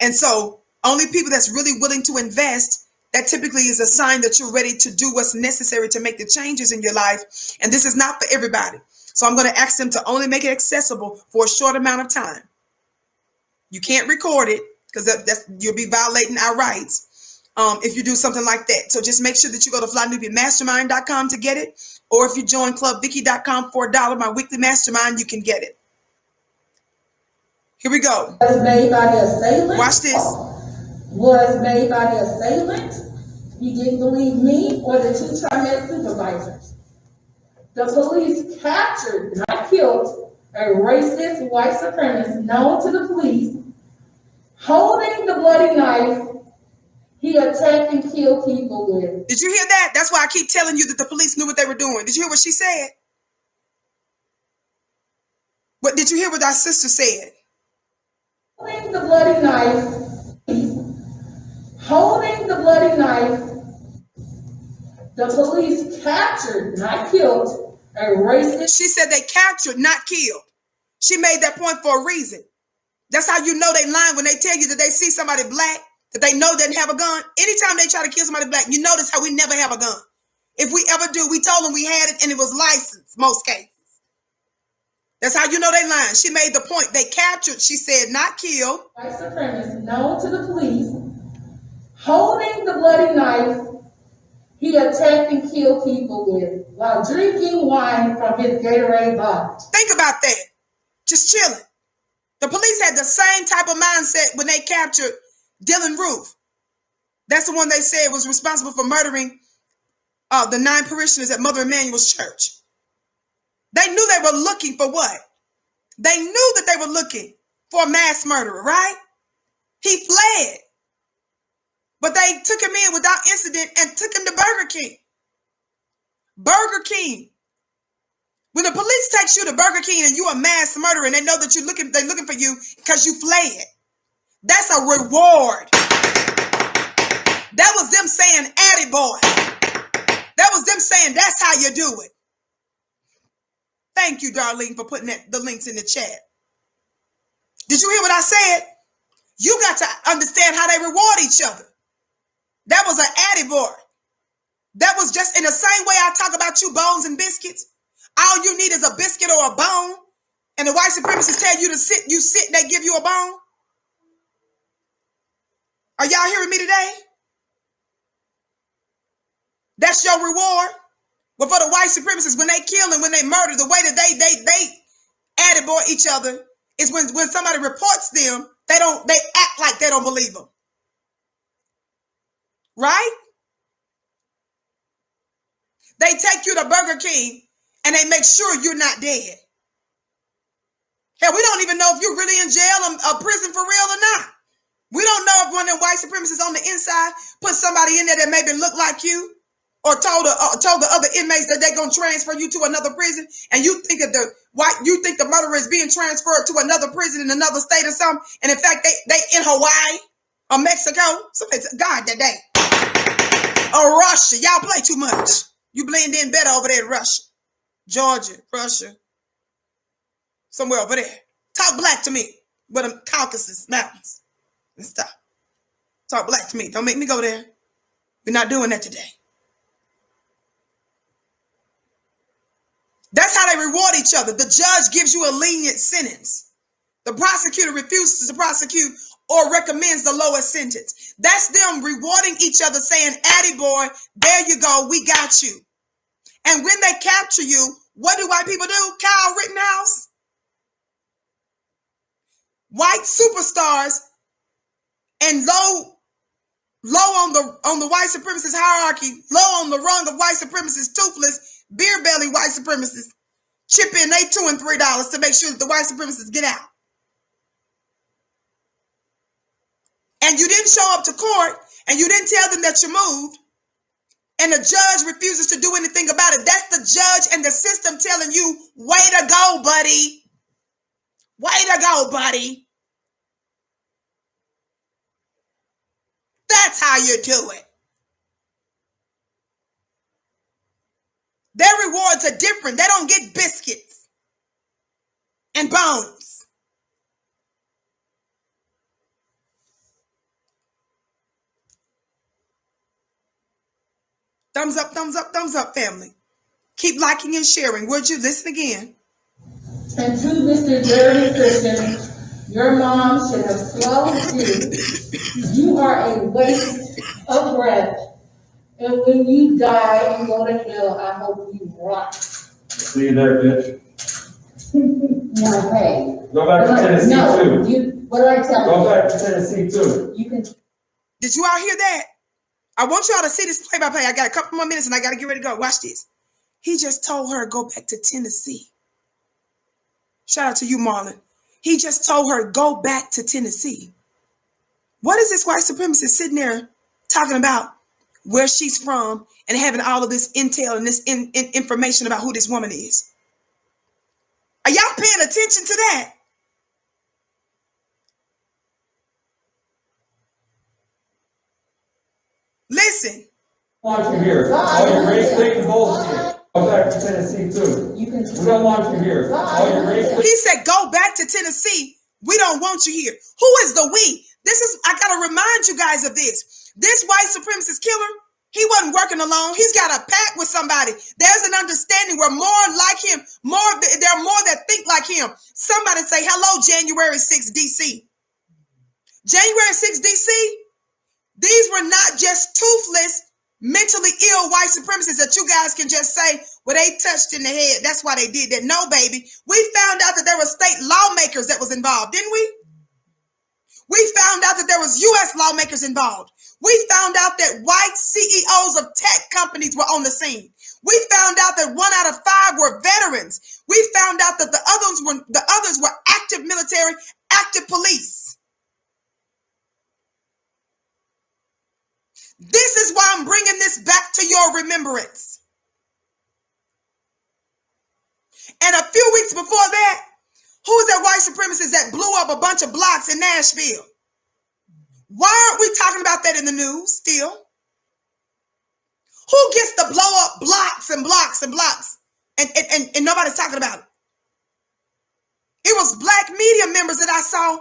And so only people that's really willing to invest, that typically is a sign that you're ready to do what's necessary to make the changes in your life. And this is not for everybody. So I'm going to ask them to only make it accessible for a short amount of time. You can't record it because that's you'll be violating our rights if you do something like that. So just make sure that you go to flynubianmastermind.com to get it. Or if you join clubvicky.com for $1, my weekly mastermind, you can get it. Here we go. Was made by the assailant. Watch this. Was made by the assailant. He didn't believe me or the 2 TriMet supervisors. The police captured, not killed, a racist white supremacist known to the police. Holding the bloody knife, he attacked and killed people with. Did you hear that? That's why I keep telling you that the police knew what they were doing. Did you hear what she said? What did you hear what our sister said? Holding the bloody knife, the police captured, not killed, a racist. She said they captured, not killed. She made that point for a reason. That's how you know they lying when they tell you that they see somebody black, that they know doesn't have a gun. Anytime they try to kill somebody black, you notice how we never have a gun. If we ever do, we told them we had it and it was licensed, most cases. That's how you know they lying. She made the point. They captured, she said, not killed. White supremacist known to the police, holding the bloody knife he attacked and killed people with while drinking wine from his Gatorade bottle. Think about that. Just chilling. The police had the same type of mindset when they captured Dylan Roof. That's the one they said was responsible for murdering the 9 parishioners at Mother Emanuel's church. They knew they were looking for what? They knew that they were looking for a mass murderer, right? He fled. But they took him in without incident and took him to Burger King. Burger King. When the police takes you to Burger King and you're a mass murderer and they know that they're looking for you because you fled. That's a reward. That was them saying, "Addie boy." That was them saying, "That's how you do it." Thank you, Darlene, for putting the links in the chat. Did you hear what I said? You got to understand how they reward each other. That was an Addie boy. That was just in the same way I talk about you bones and biscuits. All you need is a biscuit or a bone. And the white supremacists tell you to sit, you sit, they give you a bone. Are y'all hearing me today? That's your reward. But for the white supremacists, when they kill and when they murder, the way that they Addie boy each other is when somebody reports them, they act like they don't believe them. Right? They take you to Burger King and they make sure you're not dead. Hell, we don't even know if you're really in jail or prison for real or not. We don't know if one of them white supremacists on the inside put somebody in there that maybe looked like you or told the other inmates that they're going to transfer you to another prison, and you think that the murderer is being transferred to another prison in another state or something, and in fact they in Hawaii or Mexico. So it's God that day. Or Russia. Y'all play too much. You blend in better over there in Russia. Georgia, Russia. Somewhere over there. Talk black to me. With them Caucasus Mountains and stuff. Talk black to me. Don't make me go there. We're not doing that today. That's how they reward each other. The judge gives you a lenient sentence. The prosecutor refuses to prosecute or recommends the lowest sentence. That's them rewarding each other, saying, "Addie boy, there you go, we got you." And when they capture you, what do white people do? Kyle Rittenhouse? White superstars and low on the white supremacist hierarchy, low on the rung of white supremacists, toothless, beer belly white supremacists, chip in they $2 and $3 to make sure that the white supremacists get out. And you didn't show up to court and you didn't tell them that you moved, and the judge refuses to do anything about it. That's the judge and the system telling you, way to go, buddy. Way to go, buddy. That's how you do it. Their rewards are different. They don't get biscuits and bones. Thumbs up, family. Keep liking and sharing. Would you listen again? And to Mr. Jeremy Christian, your mom should have swallowed you. You are a waste of breath. And when you die and go to hell, I hope you rot. See you there, bitch. No, hey. Go back to Tennessee, too. What did I tell you? Go back to Tennessee, too. You can. Did you all hear that? I want y'all to see this play-by-play. I got a couple more minutes and I got to get ready to go. Watch this. He just told her to go back to Tennessee. Shout out to you, Marlon. He just told her, go back to Tennessee. What is this white supremacist sitting there talking about where she's from and having all of this intel and this information about who this woman is? Are y'all paying attention to that? Listen. I want you here. All your race thing bullshit. Go back to Tennessee too. We don't want you here. All your race. He said, go back to Tennessee. We don't want you here. Who is the we? I got to remind you guys of this. This white supremacist killer, he wasn't working alone. He's got a pact with somebody. There's an understanding where more like him, there are more that think like him. Somebody say, hello, January 6th, DC. January 6th, DC, these were not just toothless, mentally ill white supremacists that you guys can just say, well, they touched in the head. That's why they did that. No, baby. We found out that there were state lawmakers that was involved, didn't we? We found out that there was U.S. lawmakers involved. We found out that white CEOs of tech companies were on the scene. We found out that 1 out of 5 were veterans. We found out that the others were active military, active police. This is why I'm bringing this back to your remembrance. And a few weeks before that, who's that white supremacist that blew up a bunch of blocks in Nashville? Why aren't we talking about that in the news still? Who gets to blow up blocks and blocks and blocks and nobody's talking about it? It was black media members that I saw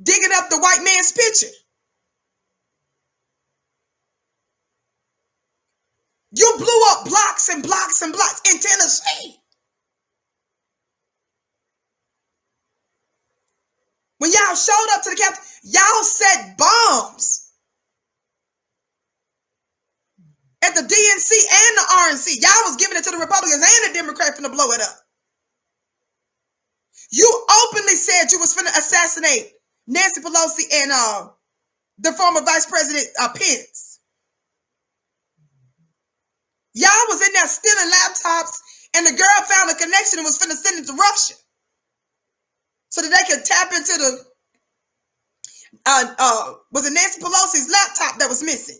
digging up the white man's picture. You blew up blocks and blocks and blocks in Tennessee. When y'all showed up to the Capitol, y'all set bombs at the DNC and the RNC. Y'all was giving it to the Republicans and the Democrats to blow it up. You openly said you was finna assassinate Nancy Pelosi and the former Vice President Pence. Y'all was in there stealing laptops, and the girl found a connection and was finna send it to Russia so that they could tap into the was it Nancy Pelosi's laptop that was missing.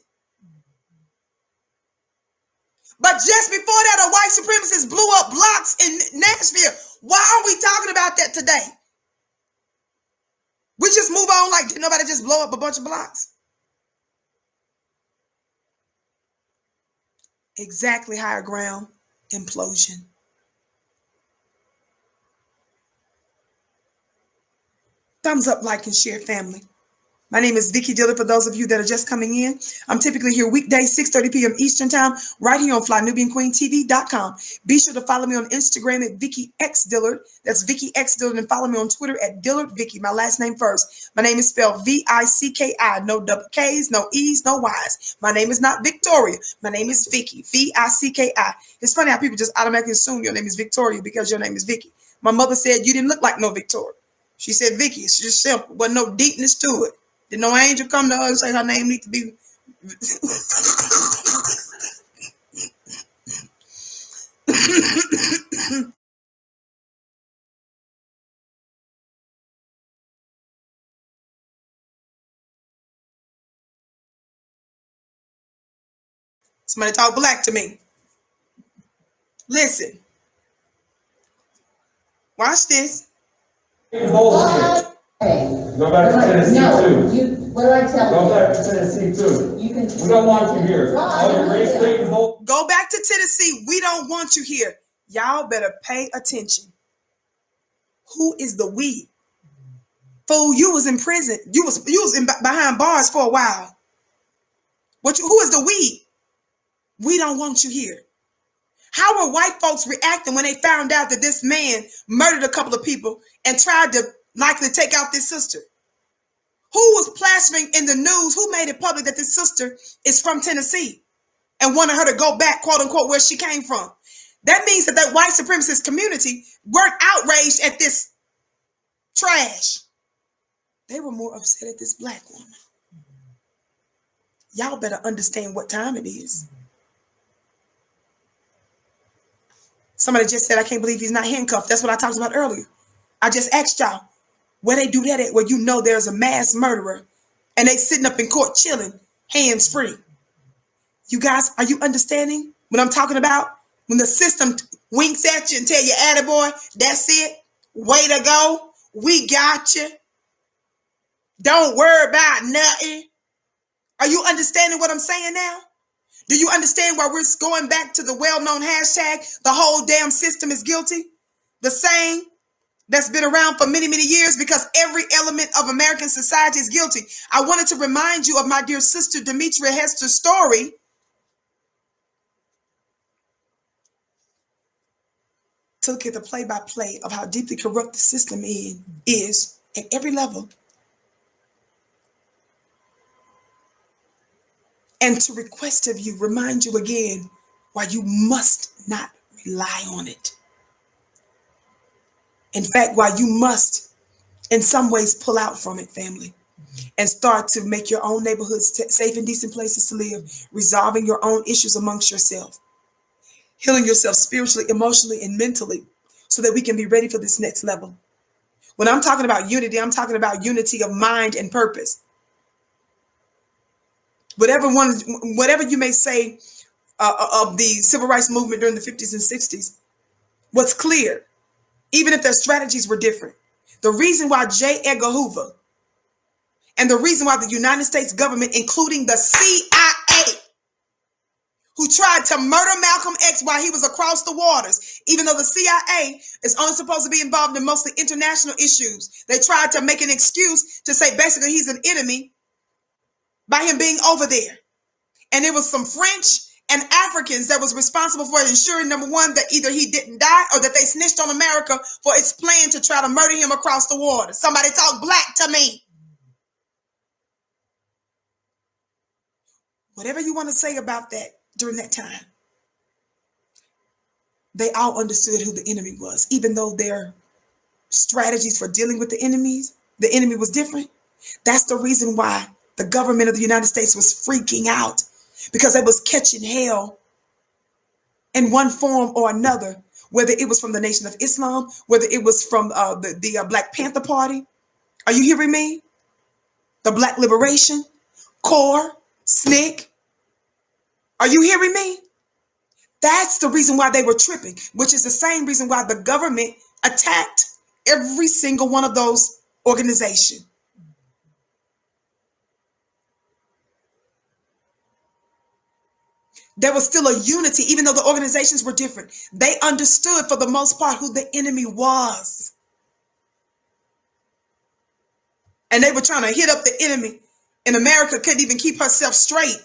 But just before that, a white supremacist blew up blocks in Nashville. Why are we talking about that today? We just move on like did nobody just blow up a bunch of blocks? Exactly, higher ground implosion. Thumbs up, like, and share, family. My name is Vicki Dillard. For those of you that are just coming in, I'm typically here weekdays, 6:30 p.m. Eastern Time, right here on FlyNubianQueenTV.com. Be sure to follow me on Instagram at Vicki X Dillard. That's Vicki X Dillard, and follow me on Twitter at Dillard Vicki. My last name first. My name is spelled V-I-C-K-I. No double K's, no E's, no Y's. My name is not Victoria. My name is Vicki. V-I-C-K-I. It's funny how people just automatically assume your name is Victoria because your name is Vicki. My mother said you didn't look like no Victoria. She said, Vicki, it's just simple. Wasn't no deepness to it. Did no angel come to her and say her name needs to be? Somebody talk black to me. Listen. Watch this. Go back to Tennessee too. What do I tell you? Go back to Tennessee too. We don't want you here. All your race, state, and vote. Go back to Tennessee. We don't want you here. Y'all better pay attention. Who is the we? Fool, you was in prison. You was behind bars for a while. Who is the we? We don't want you here. How were white folks reacting when they found out that this man murdered a couple of people and tried to likely take out this sister? Who was plastering in the news? Who made it public that this sister is from Tennessee and wanted her to go back, quote unquote, where she came from? That means that white supremacist community weren't outraged at this trash. They were more upset at this black woman. Y'all better understand what time it is. Somebody just said, I can't believe he's not handcuffed. That's what I talked about earlier. I just asked y'all where they do that at, where you know there's a mass murderer and they sitting up in court chilling, hands free. You guys, are you understanding what I'm talking about? When the system winks at you and tell you, attaboy, that's it. Way to go. We got you. Don't worry about nothing. Are you understanding what I'm saying now? Do you understand why we're going back to the well-known hashtag, the whole damn system is guilty? The saying that's been around for many, many years, because every element of American society is guilty. I wanted to remind you of my dear sister Demetria Hester's story to look at the play-by-play of how deeply corrupt the system is at every level. And to request of you, remind you again, why you must not rely on it. In fact, why you must, in some ways, pull out from it, family, and start to make your own neighborhoods safe and decent places to live, resolving your own issues amongst yourself, healing yourself spiritually, emotionally, and mentally, so that we can be ready for this next level. When I'm talking about unity, I'm talking about unity of mind and purpose. Whatever you may say of the civil rights movement during the 50s and 60s, what's clear, even if their strategies were different, the reason why J. Edgar Hoover and the reason why the United States government, including the CIA, who tried to murder Malcolm X while he was across the waters, even though the CIA is only supposed to be involved in mostly international issues, they tried to make an excuse to say basically he's an enemy by him being over there. And it was some French and Africans that was responsible for ensuring, number one, that either he didn't die or that they snitched on America for its plan to try to murder him across the water. Somebody talk black to me. Whatever you want to say about that during that time, they all understood who the enemy was, even though their strategies for dealing with the enemy was different. That's the reason why the government of the United States was freaking out, because they was catching hell in one form or another, whether it was from the Nation of Islam, whether it was from the Black Panther Party. Are you hearing me? The Black Liberation, CORE, SNCC. Are you hearing me? That's the reason why they were tripping, which is the same reason why the government attacked every single one of those organizations. There was still a unity, even though the organizations were different. They understood, for the most part, who the enemy was. And they were trying to hit up the enemy. And America couldn't even keep herself straight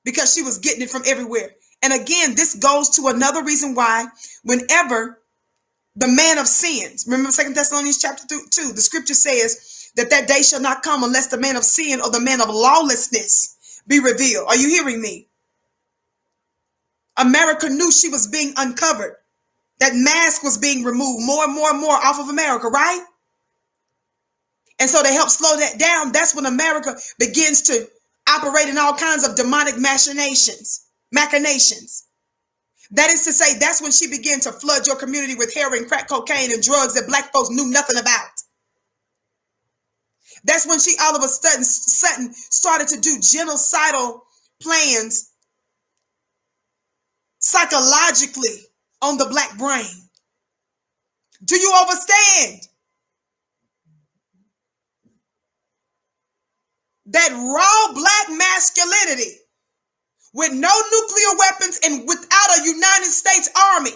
because she was getting it from everywhere. And again, this goes to another reason why whenever the man of sins, remember 2 Thessalonians chapter 2, the scripture says that that day shall not come unless the man of sin or the man of lawlessness be revealed. Are you hearing me? America knew she was being uncovered. That mask was being removed more and more and more off of America, right? And so they helped slow that down. That's when America begins to operate in all kinds of demonic machinations. That is to say, that's when she began to flood your community with heroin, crack cocaine, and drugs that black folks knew nothing about. That's when she all of a sudden started to do genocidal plans psychologically on the black brain. Do you understand? That raw black masculinity with no nuclear weapons and without a United States Army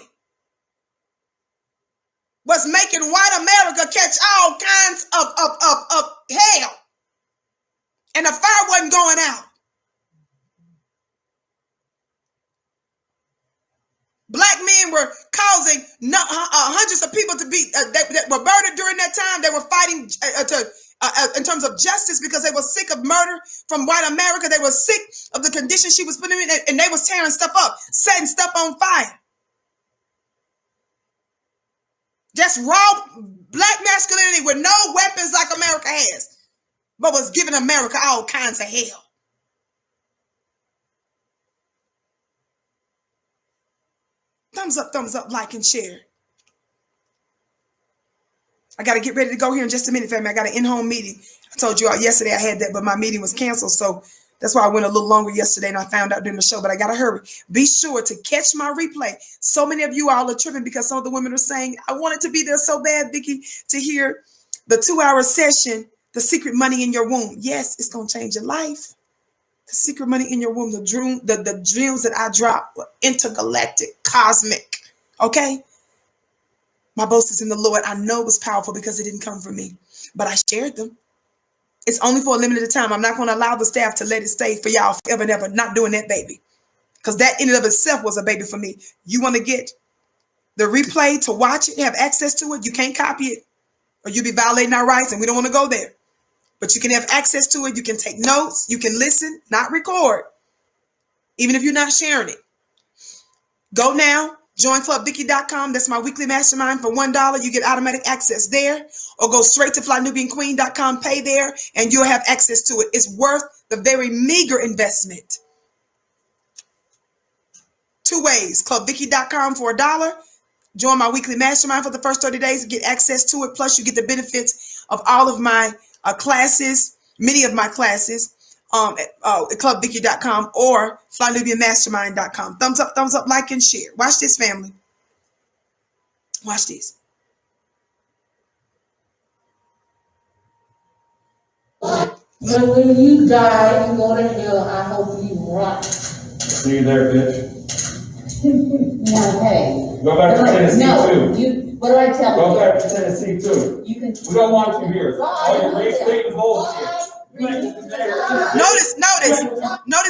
was making white America catch all kinds of hell. And the fire wasn't going out. Black men were causing hundreds of people to be that were murdered during that time. They were fighting in terms of justice because they were sick of murder from white America. They were sick of the conditions she was putting in, and they was tearing stuff up, setting stuff on fire. Just raw black masculinity with no weapons like America has, but was giving America all kinds of hell. Thumbs up, like and share. I got to get ready to go here in just a minute, family. I got an in-home meeting. I told you all yesterday I had that, but my meeting was canceled. So that's why I went a little longer yesterday, and I found out during the show, but I got to hurry. Be sure to catch my replay. So many of you all are tripping because some of the women are saying, I wanted to be there so bad, Vicki, to hear the 2-hour session, The Secret Money in Your Womb. Yes, it's going to change your life. The secret money in your womb, the dreams that I drop were intergalactic, cosmic. Okay? My boast is in the Lord. I know it was powerful because it didn't come from me, but I shared them. It's only for a limited time. I'm not going to allow the staff to let it stay for y'all forever and ever. Not doing that, baby. Because that in and of itself was a baby for me. You want to get the replay to watch it, have access to it. You can't copy it or you'll be violating our rights, and we don't want to go there. But you can have access to it. You can take notes. You can listen, not record, even if you're not sharing it. Go now. JoinClubVicky.com. That's my weekly mastermind for $1. You get automatic access there. Or go straight to FlyNubianQueen.com, pay there, and you'll have access to it. It's worth the very meager investment. 2 ways. ClubVicky.com for $1. Join my weekly mastermind for the first 30 days and get access to it. Plus, you get the benefits of all of my classes, many of my classes, at ClubVicky.com or FlyNubianMastermind.com. Thumbs up, like, and share. Watch this, family. Watch this. When you die and go to hell, I hope you rot. See you there, bitch. No, hey. Go back to Tennessee too. What do I tell you? Go back to Tennessee too. You can. We don't want you here. All your race baiting bullshit. Notice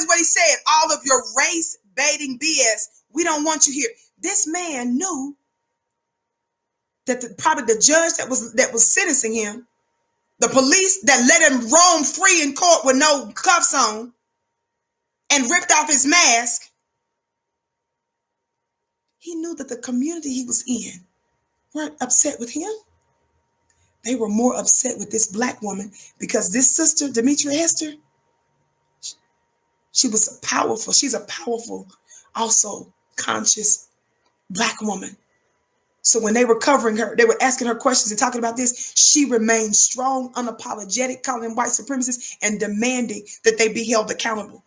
what he said. All of your race baiting BS. We don't want you here. This man knew that probably the judge that was sentencing him, the police that let him roam free in court with no cuffs on and ripped off his mask, he knew that the community he was in weren't upset with him. They were more upset with this black woman because this sister, Demetria Hester, she was powerful. She's a powerful, also conscious black woman. So when they were covering her, they were asking her questions and talking about this, she remained strong, unapologetic, calling them white supremacists and demanding that they be held accountable.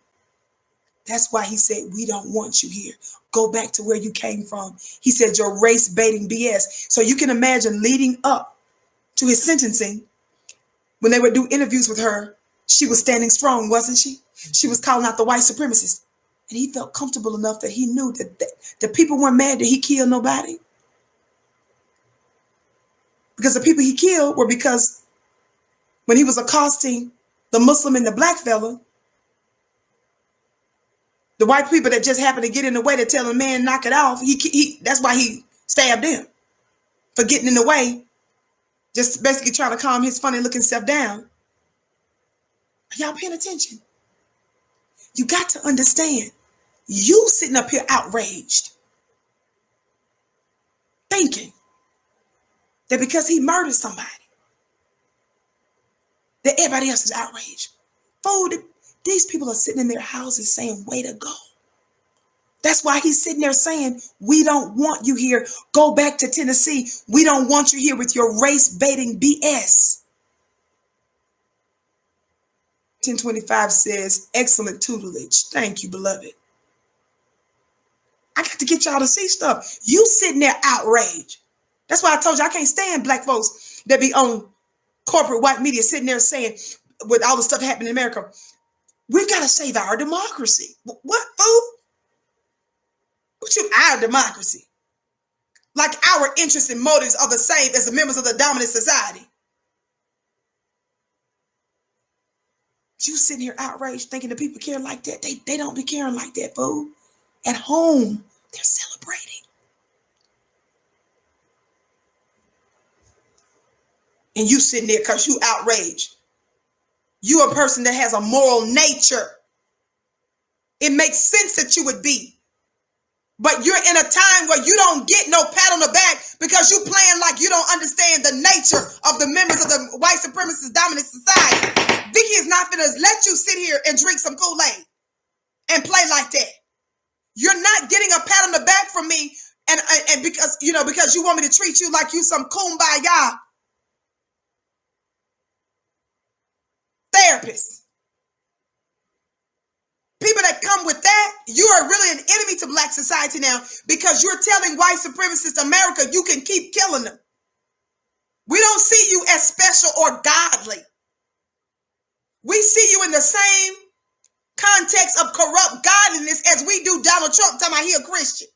That's why he said, we don't want you here. Go back to where you came from. He said, your race baiting BS. So you can imagine leading up to his sentencing, when they would do interviews with her, she was standing strong, wasn't she? She was calling out the white supremacists. And he felt comfortable enough that he knew that the people weren't mad that he killed nobody. Because the people he killed were because when he was accosting the Muslim and the black fella, the white people that just happened to get in the way to tell a man, knock it off, that's why he stabbed him, for getting in the way, just basically trying to calm his funny looking self down. Are y'all paying attention? You got to understand, you sitting up here outraged, thinking that because he murdered somebody, that everybody else is outraged. Fool, these people are sitting in their houses saying, way to go. That's why he's sitting there saying, we don't want you here. Go back to Tennessee. We don't want you here with your race baiting BS. 1025 says, excellent tutelage. Thank you, beloved. I got to get y'all to see stuff. You sitting there outraged. That's why I told you I can't stand black folks that be on corporate white media sitting there saying, with all the stuff happening in America, we've got to save our democracy. What, fool? What you, our democracy? Like our interests and motives are the same as the members of the dominant society. You sitting here outraged thinking the people care like that. They don't be caring like that, fool. At home, they're celebrating. And you sitting there because you outraged. You a person that has a moral nature. It makes sense that you would be. But you're in a time where you don't get no pat on the back because you playing like you don't understand the nature of the members of the white supremacist dominant society. Vicky is not going to let you sit here and drink some Kool-Aid and play like that. You're not getting a pat on the back from me and because you want me to treat you like you some kumbaya therapist. People that come with that, you are really an enemy to black society now because you're telling white supremacist America you can keep killing them. We don't see you as special or godly. We see you in the same context of corrupt godliness as we do Donald Trump talking about he a Christian.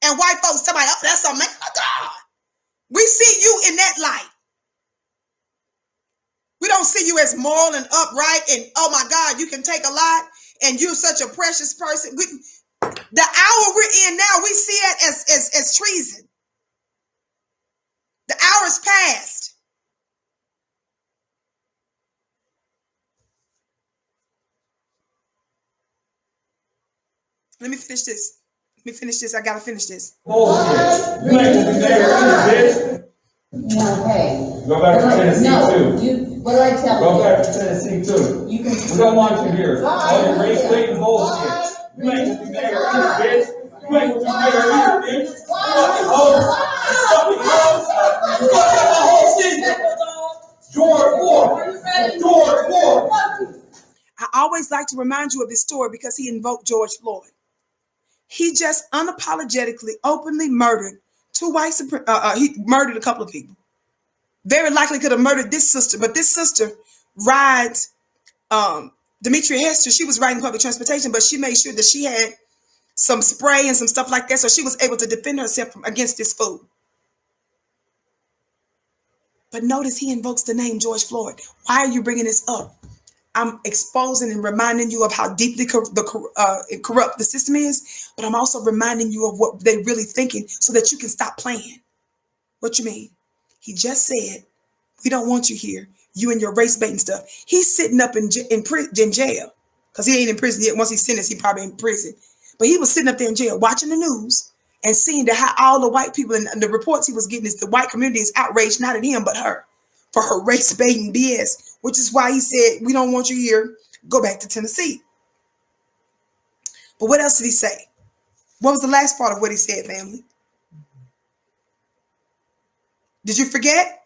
And white folks talking about, oh, that's a man of God. We see you in that light. We don't see you as moral and upright and, oh my God, you can take a lot and you're such a precious person. The hour we're in now, we see it as treason. The hour is past. Let me finish this. I gotta finish this. Bullshit. You ain't gonna be there, bitch. Okay. Go back to Tennessee too. What did I tell you? Go back to Tennessee too. You can. We don't want you here. All your race baiting bullshit. You ain't gonna be there, bitch. You ain't gonna be there either, bitch. Fucking hoes. Fucking hoes. You fucked up my whole city. George Floyd. George Floyd. I always like to remind you of this story because he invoked George Floyd. He just unapologetically, openly murdered he murdered a couple of people. Very likely could have murdered this sister, but this sister rides Demetria Hester. She was riding public transportation, but she made sure that she had some spray and some stuff like that, so she was able to defend herself against this fool. But notice he invokes the name George Floyd. Why are you bringing this up? I'm exposing and reminding you of how deeply corrupt the system is, but I'm also reminding you of what they're really thinking so that you can stop playing. What you mean? He just said, we don't want you here, you and your race baiting stuff. He's sitting up in jail because he ain't in prison yet. Once he's sentenced, he's probably in prison. But he was sitting up there in jail watching the news and seeing that how all the white people and the reports he was getting is the white community is outraged, not at him, but her for her race baiting BS, which is why he said, we don't want you here. Go back to Tennessee. But what else did he say? What was the last part of what he said, family? Did you forget?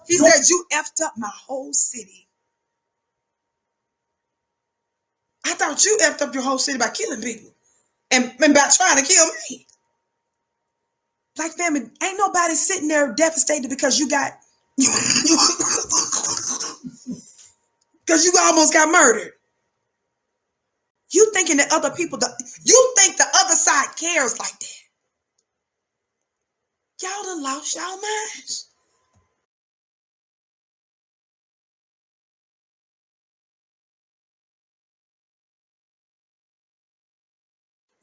He said, you effed up my whole city. I thought you effed up your whole city by killing people and by trying to kill me. Black family, ain't nobody sitting there devastated because you got, because you almost got murdered. You thinking that other people, you think the other side cares like that. Y'all done lost y'all minds.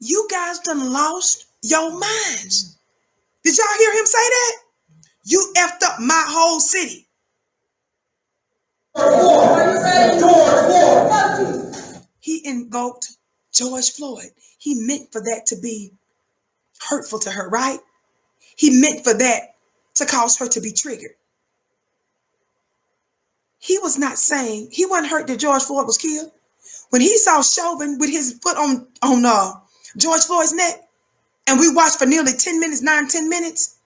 You guys done lost your minds. Did y'all hear him say that? You effed up my whole city. He invoked George Floyd. He meant for that to be hurtful to her, right? He meant for that to cause her to be triggered. He was not saying, he wasn't hurt that George Floyd was killed. When he saw Chauvin with his foot on George Floyd's neck, and we watched for nearly 10 minutes, 9-10 minutes,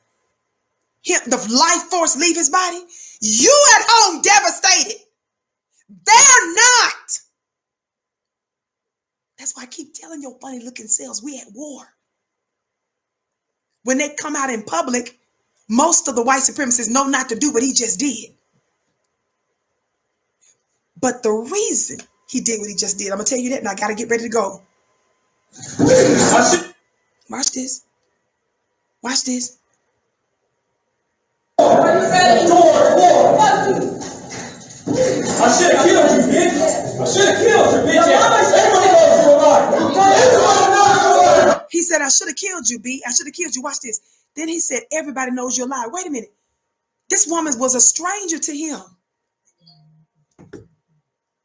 the life force leave his body, you at home devastated. They're not. That's why I keep telling your funny looking selves, we at war. When they come out in public, most of the white supremacists know not to do what he just did. But the reason he did what he just did, I'm going to tell you that, and I got to get ready to go. Watch this. Watch this. I should have killed you, bitch. I should have killed you, bitch. He said, I should have killed you, B. I should have killed you. Watch this. Then he said, everybody knows you're alive. Wait a minute. This woman was a stranger to him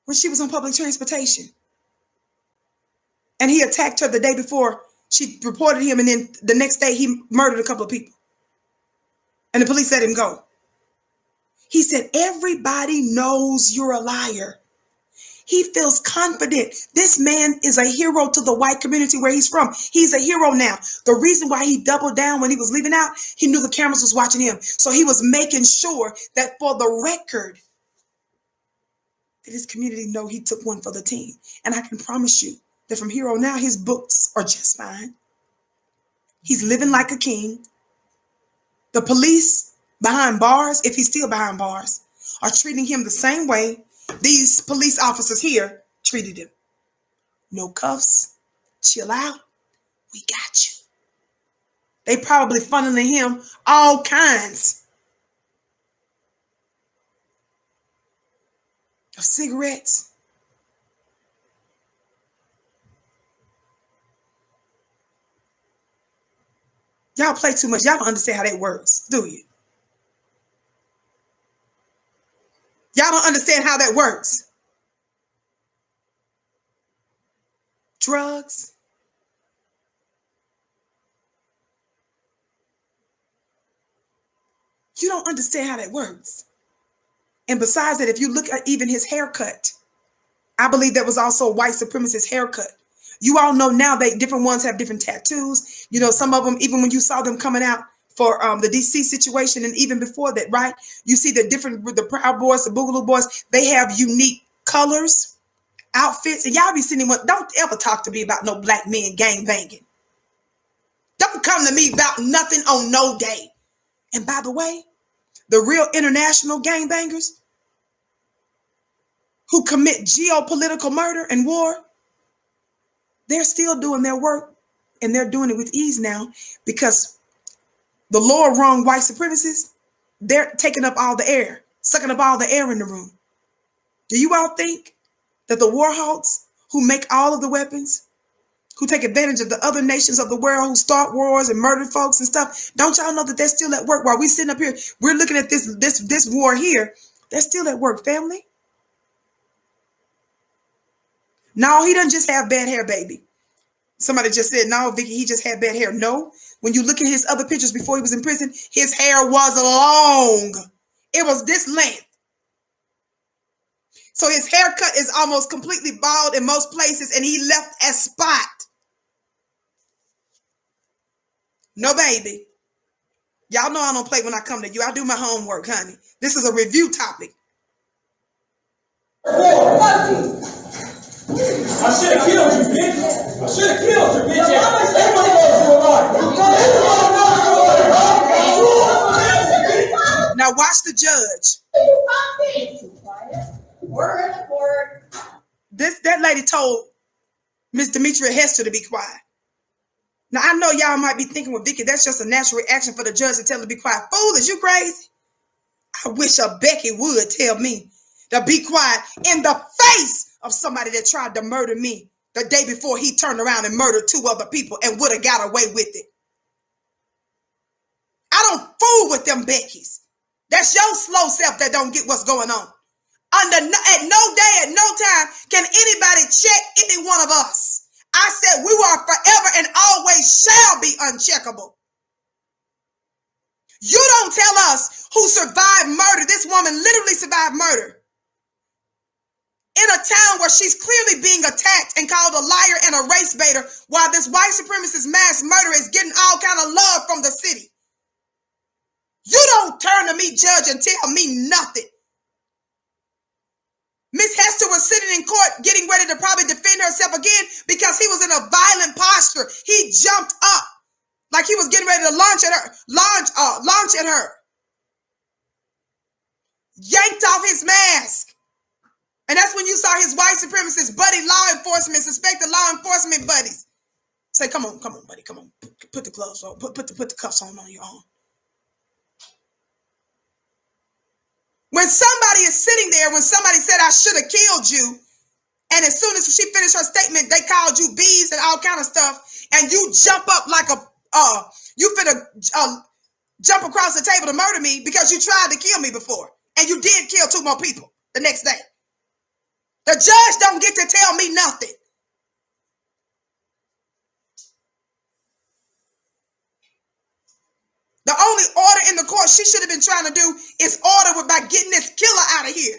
when she was on public transportation. And he attacked her the day before she reported him. And then the next day he murdered a couple of people. And the police let him go. He said, everybody knows you're a liar. He feels confident. This man is a hero to the white community where he's from. He's a hero now. The reason why he doubled down when he was leaving out, he knew the cameras was watching him. So he was making sure that for the record, that his community know he took one for the team. And I can promise you that from here on out, his books are just fine. He's living like a king. The police behind bars, if he's still behind bars, are treating him the same way these police officers here treated him. No cuffs. Chill out. We got you. They probably funneling him all kinds of cigarettes. Y'all play too much. Y'all don't understand how that works, do you? Y'all don't understand how that works. Drugs. You don't understand how that works. And besides that, if you look at even his haircut, I believe that was also a white supremacist haircut. You all know now that different ones have different tattoos. You know, some of them, even when you saw them coming out for the DC situation and even before that, right? You see the different, the Proud Boys, the Boogaloo Boys, they have unique colors, outfits. And y'all be sitting, don't ever talk to me about no black men gang banging. Don't come to me about nothing on no day. And by the way, the real international gangbangers who commit geopolitical murder and war, they're still doing their work, and they're doing it with ease now because the lower rung white supremacists, they're taking up all the air, sucking up all the air in the room. Do you all think that the war hawks who make all of the weapons, who take advantage of the other nations of the world, who start wars and murder folks and stuff, don't y'all know that they're still at work? While we sitting up here, we're looking at this war here, they're still at work, family. No, he doesn't just have bad hair, baby. Somebody just said, no, Vicky, he just had bad hair. No, when you look at his other pictures before he was in prison, his hair was long. It was this length. So his haircut is almost completely bald in most places, and he left a spot. No, baby. Y'all know I don't play when I come to you. I do my homework, honey. This is a review topic. I should have killed you, bitch. I should have killed you, bitch. Everybody knows you're alive. Now watch the judge. We're in the court. That lady told Miss Demetria Hester to be quiet. Now I know y'all might be thinking, well, Vicky, that's just a natural reaction for the judge to tell her to be quiet. Fool, is you crazy? I wish a Becky would tell me to be quiet in the face of somebody that tried to murder me the day before he turned around and murdered 2 other people and would have got away with it. I don't fool with them Beckys. That's your slow self that don't get what's going on. At no day, at no time can anybody check any one of us. I said we are forever and always shall be uncheckable. You don't tell us who survived murder. This woman literally survived murder in a town where she's clearly being attacked and called a liar and a race baiter, while this white supremacist mass murderer is getting all kind of love from the city. You don't turn to me, judge, and tell me nothing. Miss Hester was sitting in court getting ready to probably defend herself again because he was in a violent posture. He jumped up like he was getting ready to launch at her. Yanked off his mask. And that's when you saw his white supremacist buddy law enforcement, suspected law enforcement buddies. Say, come on, buddy, come on. Put the gloves on. Put the cuffs on your arm. When somebody is sitting there, when somebody said, I should have killed you, and as soon as she finished her statement, they called you bees and all kind of stuff, and you jump up like you finna jump across the table to murder me because you tried to kill me before, and you did kill 2 more people the next day. The judge don't get to tell me nothing. The only order in the court she should have been trying to do is order by getting this killer out of here.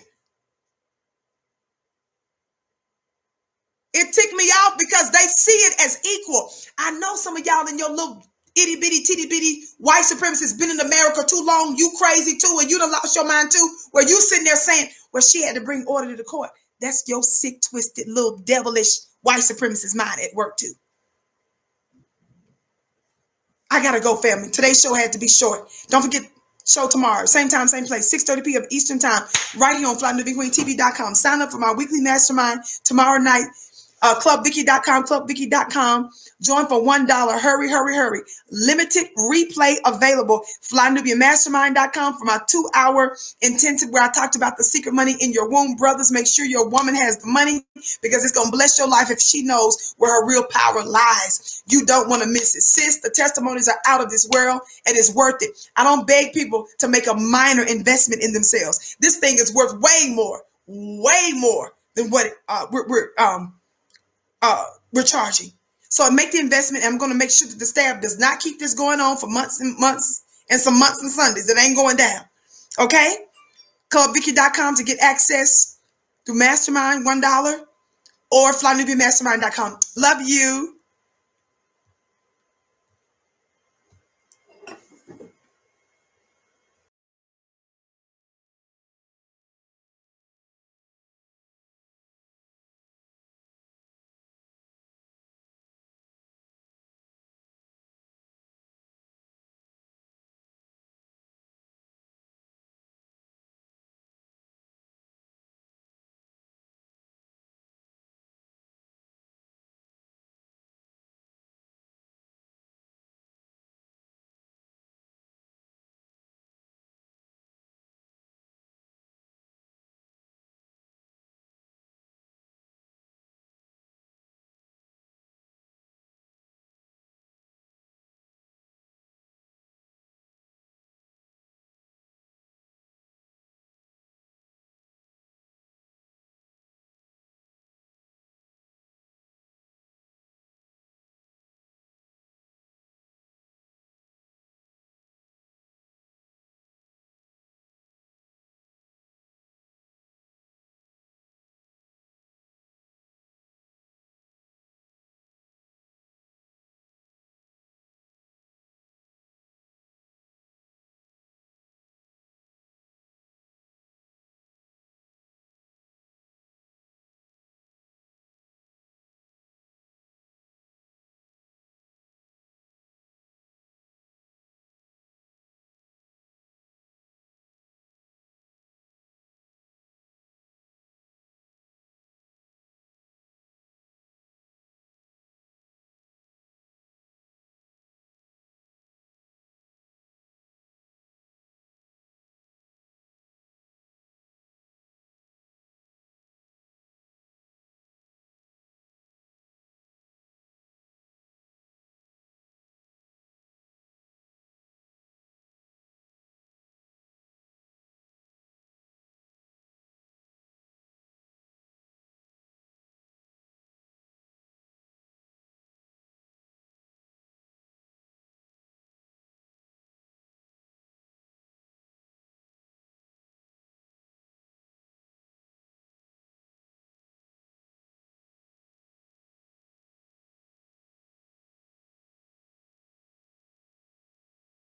It ticked me off because they see it as equal. I know some of y'all in your little itty bitty titty bitty white supremacists been in America too long. You crazy too, and you done lost your mind too. Where you sitting there saying, well, she had to bring order to the court. That's your sick, twisted, little devilish white supremacist mind at work too. I gotta go, family. Today's show had to be short. Don't forget, show tomorrow, same time, same place, 6:30 p.m. Eastern Time, right here on FlyNewBigQueenTV.com. Sign up for my weekly mastermind tomorrow night. ClubVicky.com, ClubVicky.com. Join for $1. Hurry, hurry, hurry. Limited replay available. FlyNubianMastermind.com for my 2-hour intensive where I talked about the secret money in your womb. Brothers, make sure your woman has the money because it's going to bless your life if she knows where her real power lies. You don't want to miss it. Sis, the testimonies are out of this world and it's worth it. I don't beg people to make a minor investment in themselves. This thing is worth way more than what we're charging. So make the investment. And I'm going to make sure that the staff does not keep this going on for months and months and some months and Sundays. It ain't going down. Okay? ClubVicky.com to get access to Mastermind, $1, or FlyNubianMastermind.com. Love you.